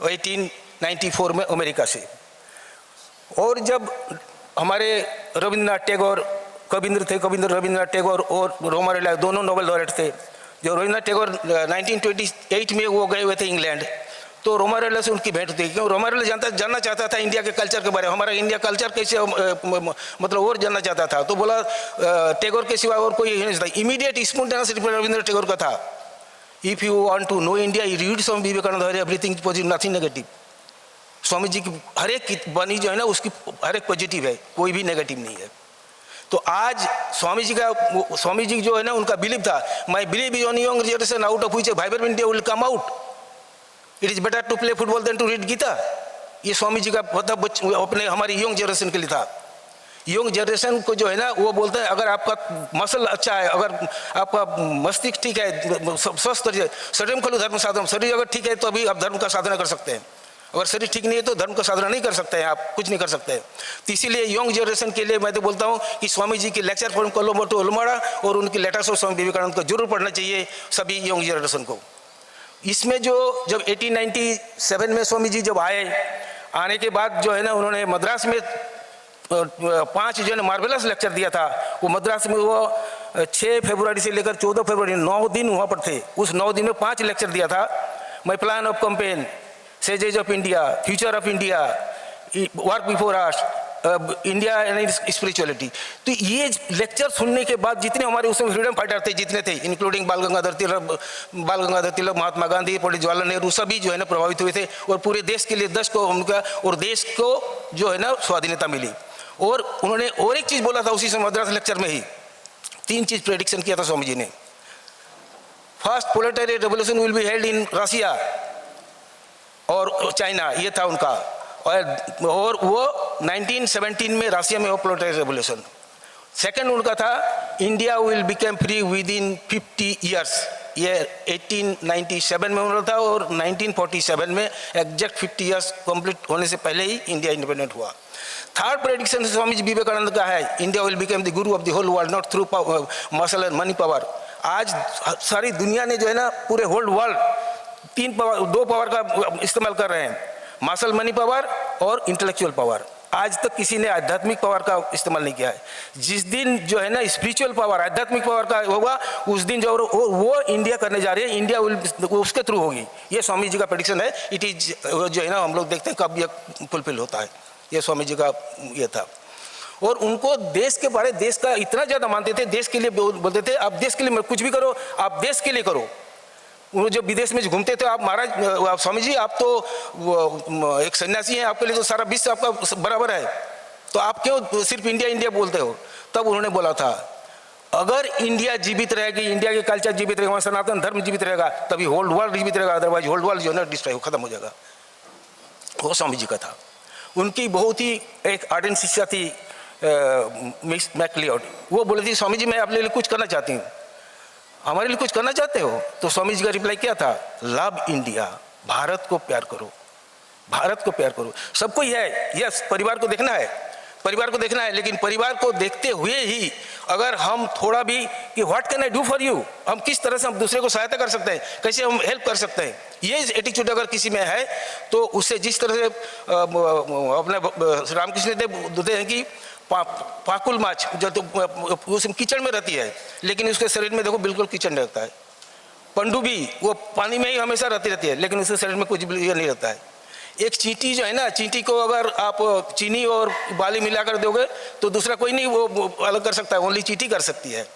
1894 में अमेरिका से। और जब हमारे रविंद्रनाथ टैगोर कविंद्र थे, कविंद्र रविंद्रनाथ टैगोर और रोमारेला दोनों नोबेल लॉरेट थे। जो रविंद्रनाथ टैगोर 1928 में वो गए हुए थे इंग्लैंड, तो रोमारेला से उनकी भेंट थी, क्यों रोमारेला जानना चाहता था इंडिया के कल्चर के बारे में, हमारा इंडिया कल्चर कैसे मतलब और जानना चाहता था। तो बोला टैगोर के सिवा और कोई नहीं था। Immediate spontaneous reply Ravindra Tagore का था, if you want to know India you read Swami Vivekananda, everything positive nothing negative. Swami ji की हर एक वाणी जो है ना उसकी हर एक पॉजिटिव है, कोई भी नेगेटिव नहीं है। तो आज स्वामी जी जो है ना उनका बिलीव था, my believe is on young generation out of which vibrant India will come out, it is better to play football than to read Gita. ये स्वामी जी का मतलब अपने हमारी यंग जनरेशन के लिए था। यंग जनरेशन को जो है ना वो बोलते हैं अगर आपका मसल अच्छा है, अगर आपका मस्तिष्क ठीक है, स्वस्थ शरीर खलु धर्म साधन, शरीर अगर ठीक है तो अभी आप धर्म का साधना कर सकते हैं, अगर शरीर ठीक नहीं है तो धर्म का साधना नहीं कर सकते हैं, आप कुछ नहीं कर सकते हैं। तो इसीलिए यंग जनरेशन के लिए मैं तो बोलता हूँ कि स्वामी जी की लेक्चर फ्रॉम कोलंबो टू ओलमाड़ा और उनकी लेटर्स ऑफ स्वामी विवेकानंद को जरूर पढ़ना चाहिए सभी यंग जनरेशन को। इसमें जो जब 1897 में स्वामी जी जब आने के बाद जो है ना उन्होंने मद्रास में 5 जो है मार्वेलस लेक्चर दिया था। वो मद्रास में वो 6 फरवरी से लेकर 14 फरवरी 9 दिन वहाँ पर थे। उस 9 दिन में 5 लेक्चर दिया था। My plan of campaign, sages of India, future of India, work before us, India and spirituality. तो ये लेक्चर सुनने के बाद जितने हमारे उसमें फ्रीडम फाइटर थे जितने थे, इंक्लूडिंग बाल गंगाधर तिलक, महात्मा गांधी, पंडित जवाहरलाल नेहरू, सभी जो है ना प्रभावित हुए थे और पूरे देश के लिए देश को उनका और देश को जो है ना स्वाधीनता मिली। और उन्होंने और एक चीज़ बोला था उसी से मद्रास लेक्चर में ही, 3 चीज़ प्रेडिक्शन किया था स्वामी जी ने। First proletariat revolution will be held in Russia और चाइना, ये था उनका। और वो 1917 में रशिया में हो प्रोलेटारिएट रेवोल्यूशन। सेकंड उनका था India will become free with in 50 years, ये 1897 में उन्होंने था और 1947 में एग्जैक्ट 50 ईयर्स कंप्लीट होने से पहले ही इंडिया इंडिपेंडेंट हुआ। थर्ड प्रेडिक्शन स्वामी जी विवेकानंद का है, India will become the guru of the whole world not through muscle and money power. आज सारी दुनिया ने जो है ना पूरे होल वर्ल्ड 2 पावर का इस्तेमाल कर रहे हैं, मसल मनी पावर और इंटेलेक्चुअल पावर। आज तक किसी ने आध्यात्मिक पावर का इस्तेमाल नहीं किया है। जिस दिन जो है ना स्पिरिचुअल पावर, आध्यात्मिक पावर का होगा उस दिन जो वो इंडिया करने जा रही है, इंडिया उसके थ्रू होगी। ये स्वामी जी का प्रेडिक्शन है। इट इज जो है ना हम लोग देखते हैं कब ये फुलफिल होता है। ये स्वामी जी का ये था। और उनको देश के बारे देश का इतना ज़्यादा मानते थे, देश के लिए बोलते थे आप देश के लिए कुछ भी करो, आप देश के लिए करो। वो जब विदेश में घूमते थे, आप महाराज स्वामी जी आप तो एक सन्यासी हैं, आपके लिए तो सारा विश्व आपका बराबर है, तो आप क्यों सिर्फ इंडिया इंडिया बोलते हो। तब उन्होंने बोला था अगर इंडिया जीवित रहेगी, इंडिया के कल्चर जीवित रहेगा, सनातन धर्म जीवित रहेगा, तभी होल्ड वर्ल्ड जीवित रहेगा, अदरवाइज होल्ड वर्ल्ड जो है ना डिस्ट्रॉय खत्म हो जाएगा। वो स्वामी जी का था। उनकी बहुत ही एक आर्डेंट शिष्या थी मिस मैकलियोड। वो बोले थी स्वामी जी मैं अपने लिए कुछ करना चाहती हूँ, हमारे लिए कुछ करना चाहते हो। तो स्वामी जी का रिप्लाई क्या था, लव इंडिया, भारत को प्यार करो, भारत को प्यार करो। सबको ही है, यस परिवार को देखना है, परिवार को देखना है, लेकिन परिवार को देखते हुए ही अगर हम थोड़ा भी कि what can I do for you, हम किस तरह से हम दूसरे को सहायता कर सकते हैं, कैसे हम हेल्प कर सकते हैं, ये एटीट्यूड अगर किसी में है तो उससे जिस तरह से अपने रामकृष्ण देव बोलते हैं कि पाकुल माछ जो तो उसमें कीचड़ में रहती है, लेकिन उसके शरीर में देखो बिल्कुल कीचड़ नहीं रहता है। पनडुब्बी वो पानी में ही हमेशा रहती है, लेकिन उसके शरीर में कुछ भी नहीं रहता है। एक चींटी जो है ना, चींटी को अगर आप चीनी और बाली मिलाकर दोगे तो दूसरा कोई नहीं वो अलग कर सकता है, ओनली चींटी कर सकती है।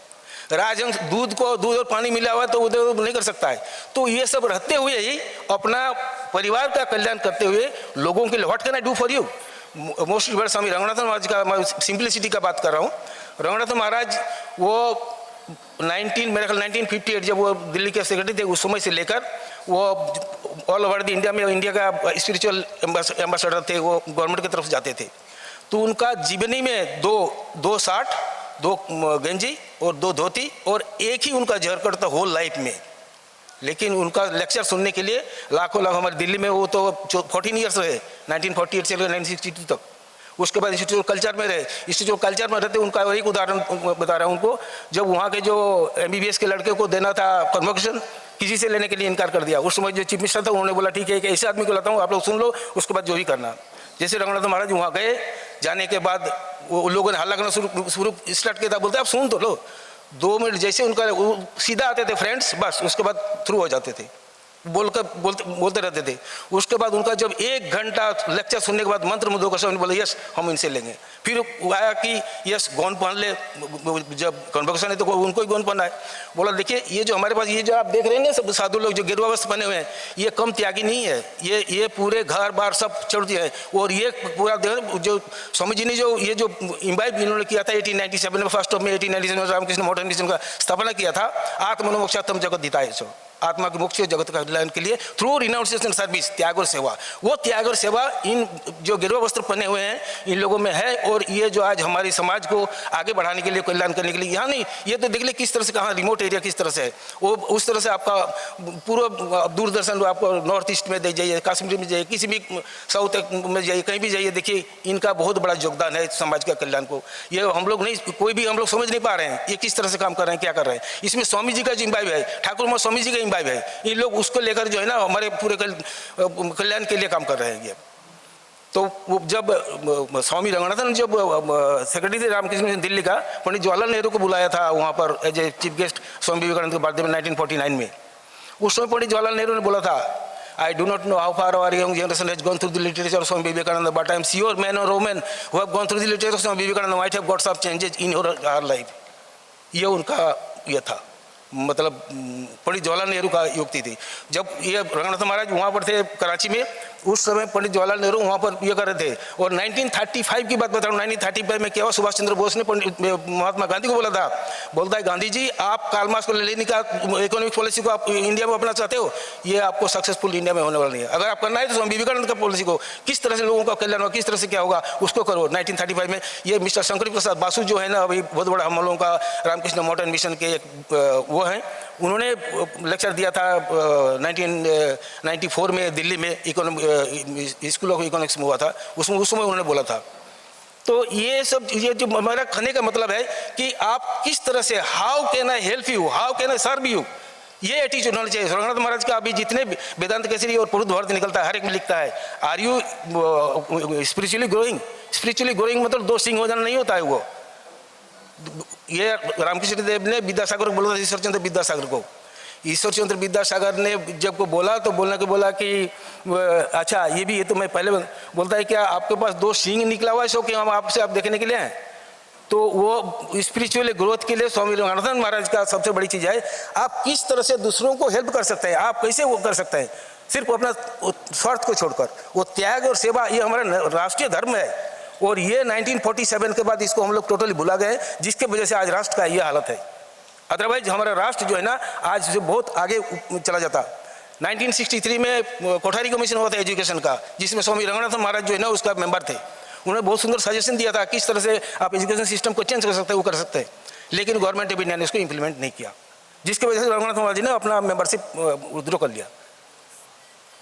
राजहंस दूध और पानी मिला हुआ तो उधर नहीं कर सकता है। तो ये सब रहते हुए ही अपना परिवार का कल्याण करते हुए लोगों के लिए what can I do for you. Most revered Swami Ranganathan Maharaj का, मैं सिंप्लिसिटी का बात कर रहा हूँ। रंगनाथन महाराज वो मेरे ख्याल 1958 जब वो दिल्ली के सेक्रेटरी थे उस समय से लेकर वो ऑल ओवर द इंडिया में इंडिया का स्पिरिचुअल एम्बेसडर थे, वो गवर्नमेंट की तरफ से जाते थे। तो उनका जीवनी में दो साठ, 2 गंजी और 2 धोती और एक ही उनका जहरकट था होल लाइफ में। लेकिन उनका लेक्चर सुनने के लिए लाखों हमारे दिल्ली में वो तो 14 ईयर्स रहे, 1948 से लेकर 1962 तक। उसके बाद इंस्टीट्यूट कल्चर में रहे। इंस्टीट्यूट कल्चर में रहते उनका एक उदाहरण बता रहा हूँ उनको। जब वहाँ के जो MBBS के लड़के को देना था कन्वोकेशन, किसी से लेने के लिए इनकार कर दिया। उस समय जो चीफ मिनिस्टर था उन्होंने बोला ठीक है, एक ऐसे आदमी को लाता हूँ, आप लोग सुन लो, उसके बाद जो भी करना। जैसे रंगनाथ महाराज वहाँ गए, जाने के बाद वो लोगों ने हल्ला करना शुरू स्टार्ट किया था। बोलते आप सुन तो लो। 2 मिनट जैसे उनका सीधा आते थे फ्रेंड्स, बस उसके बाद थ्रू हो जाते थे, बोलते रहते थे। उसके बाद उनका जब 1 घंटा लेक्चर सुनने के बाद मंत्र मुग्धों का समय बोला यस हम इनसे लेंगे। फिर वो आया कि यस गौन पहन ले, जब कन्वोकेशन है तो उनको ही गौन पहना है। बोला देखिए ये जो हमारे पास ये जो आप देख रहे हैं ना सब साधु लोग जो गेरुआ वस्त्र पहने हुए हैं, ये कम त्यागी नहीं है, ये पूरे घर बार सब छोड़ दिए हैं। और ये पूरा जो स्वामी जी ने जो ये जो इम्बाइब इन्होंने किया था 1897 में, 1 में 1897 में रामकृष्ण मठ मिशन का स्थापना किया था। आत्मनोमोक्षात्म जगत दिताय सो, आत्मा के मोक्ष जगत का कल्याण के लिए थ्रू रिनाउंसिएशन सर्विस, त्याग और सेवा। वो त्याग और सेवा इन जो गेरुआ वस्त्र पहने हुए हैं इन लोगों में है। और ये जो आज हमारी समाज को आगे बढ़ाने के लिए, कल्याण करने के लिए, यहाँ नहीं, ये तो देख ले किस तरह से, कहाँ रिमोट एरिया किस तरह से है, वो उस तरह से आपका पूरा दूरदर्शन आपको नॉर्थ ईस्ट में दे जाइए, कश्मीर में जाइए, किसी भी साउथ में जाइए, कहीं भी जाइए, देखिए इनका बहुत बड़ा योगदान है समाज का कल्याण को। ये हम लोग नहीं, कोई भी हम लोग समझ नहीं पा रहे हैं ये किस तरह से काम कर रहे हैं, क्या कर रहे हैं। इसमें स्वामी जी का जो इम्बाइब है, ठाकुर महाराज स्वामी जी का इम्बाइब है, ये लोग उसको लेकर जो है ना हमारे पूरे कल्याण के लिए काम कर रहे हैं ये। तो वो जब स्वामी रंगनाथन जब सेक्रेटरी थे रामकृष्ण मिशन दिल्ली का, पंडित जवाहरलाल नेहरू को बुलाया था वहाँ पर as a chief guest Swami Vivekananda के बर्थडे में 1949 में। उस समय पंडित जवाहरलाल नेहरू ने बोला था, I do not know how far our young generation has gone through the literature of Swami Vivekananda, but I am sure men or women who have gone through the literature of Swami Vivekananda might have got some changes in our life। ये उनका ये था, मतलब पंडित जवाहरलाल नेहरू का युक्ति थी। जब ये रंगनाथ महाराज वहाँ पर थे कराची में, उस समय पंडित जवाहरलाल नेहरू वहाँ पर ये कर रहे थे। और 1935 की बात बता रहा हूँ, 1935 में क्या हुआ, सुभाष चंद्र बोस ने महात्मा गांधी को बोला था, बोलता है गांधी जी आप कार्ल मार्क्स को लेने का इकोनॉमिक पॉलिसी को आप इंडिया में अपना चाहते हो, ये आपको सक्सेसफुल इंडिया में होने वाला नहीं है। अगर आप करना है तो स्वामी विवेकानंद का पॉलिसी को किस तरह से लोगों का कल्याण होगा, किस तरह से क्या होगा उसको करो। 1935 में ये मिस्टर शंकर प्रसाद बासु जो है ना, अभी बहुत बड़ा हम लोगों का रामकृष्ण मठ मिशन के एक वो हैं, उन्होंने लेक्चर दिया था 1994 में दिल्ली में, स्कूल ऑफ इकोनॉमिक्स में हुआ था, उसमें उस समय उन्होंने बोला था। तो ये सब ये जो हमारा कहने का मतलब है कि आप किस तरह से, how can I help you, how can I serve you, ये एटीट्यूड होना चाहिए। रघुनाथ महाराज का अभी जितने वेदांत केसरी और पुरुष भारत निकलता है हर एक में लिखता है, are you spiritually growing. Spiritually growing मतलब 2 सिंह हो जाना नहीं होता है वो। ये रामकृष्ण देव ने विद्यासागर को बोला था, ईश्वरचंद्र विद्यासागर को। ईश्वरचंद्र विद्यासागर ने जब को बोला तो बोला कि अच्छा ये भी, ये तो मैं पहले बोलता है क्या आपके पास 2 सिंह निकला हुआ है सो कि हम आपसे आप देखने के लिए हैं। तो वो स्पिरिचुअल ग्रोथ के लिए स्वामी रंगनाथन महाराज का सबसे बड़ी चीज़ है, आप किस तरह से दूसरों को हेल्प कर सकते हैं, आप कैसे वो कर सकते हैं, सिर्फ अपना स्वार्थ को छोड़कर। वो त्याग और सेवा ये हमारा राष्ट्रीय धर्म है। और ये 1947 के बाद इसको हम लोग टोटली भुला गए, जिसके वजह से आज राष्ट्र का ये हालत है। अदरवाइज हमारा राष्ट्र जो है ना आज से बहुत आगे चला जाता। 1963 में कोठारी कमीशन हुआ था एजुकेशन का, जिसमें स्वामी रंगनाथ महाराज जो है ना उसका मेंबर थे। उन्होंने बहुत सुंदर सजेशन दिया था किस तरह से आप एजुकेशन सिस्टम को चेंज कर सकते हैं, वो कर सकते हैं, लेकिन गवर्नमेंट ऑफ इंडिया ने उसको इम्प्लीमेंट नहीं किया, जिसकी वजह से रंगनाथ महाराज जी ने अपना मेंबरशिप विड्रॉ कर लिया।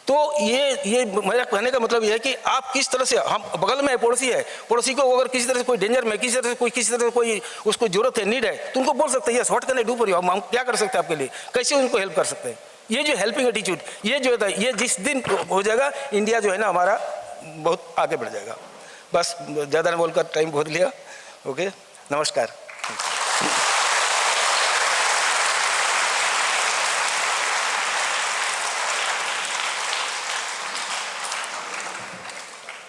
तो ये मेरा कहने का मतलब ये है कि आप किस तरह से, हम बगल में पड़ोसी है, पड़ोसी को अगर किसी तरह से कोई डेंजर में, किसी तरह से कोई उसको जरूरत है, नीड है, तो उनको बोल सकते हैं yes what can I do for you, हम क्या कर सकते हैं आपके लिए, कैसे उनको हेल्प कर सकते हैं। ये जो हेल्पिंग एटीट्यूड ये जो है ये जिस दिन हो जाएगा इंडिया जो है ना हमारा बहुत आगे बढ़ जाएगा। बस ज़्यादा न बोलकर टाइम बहुत लिया। ओके, नमस्कार।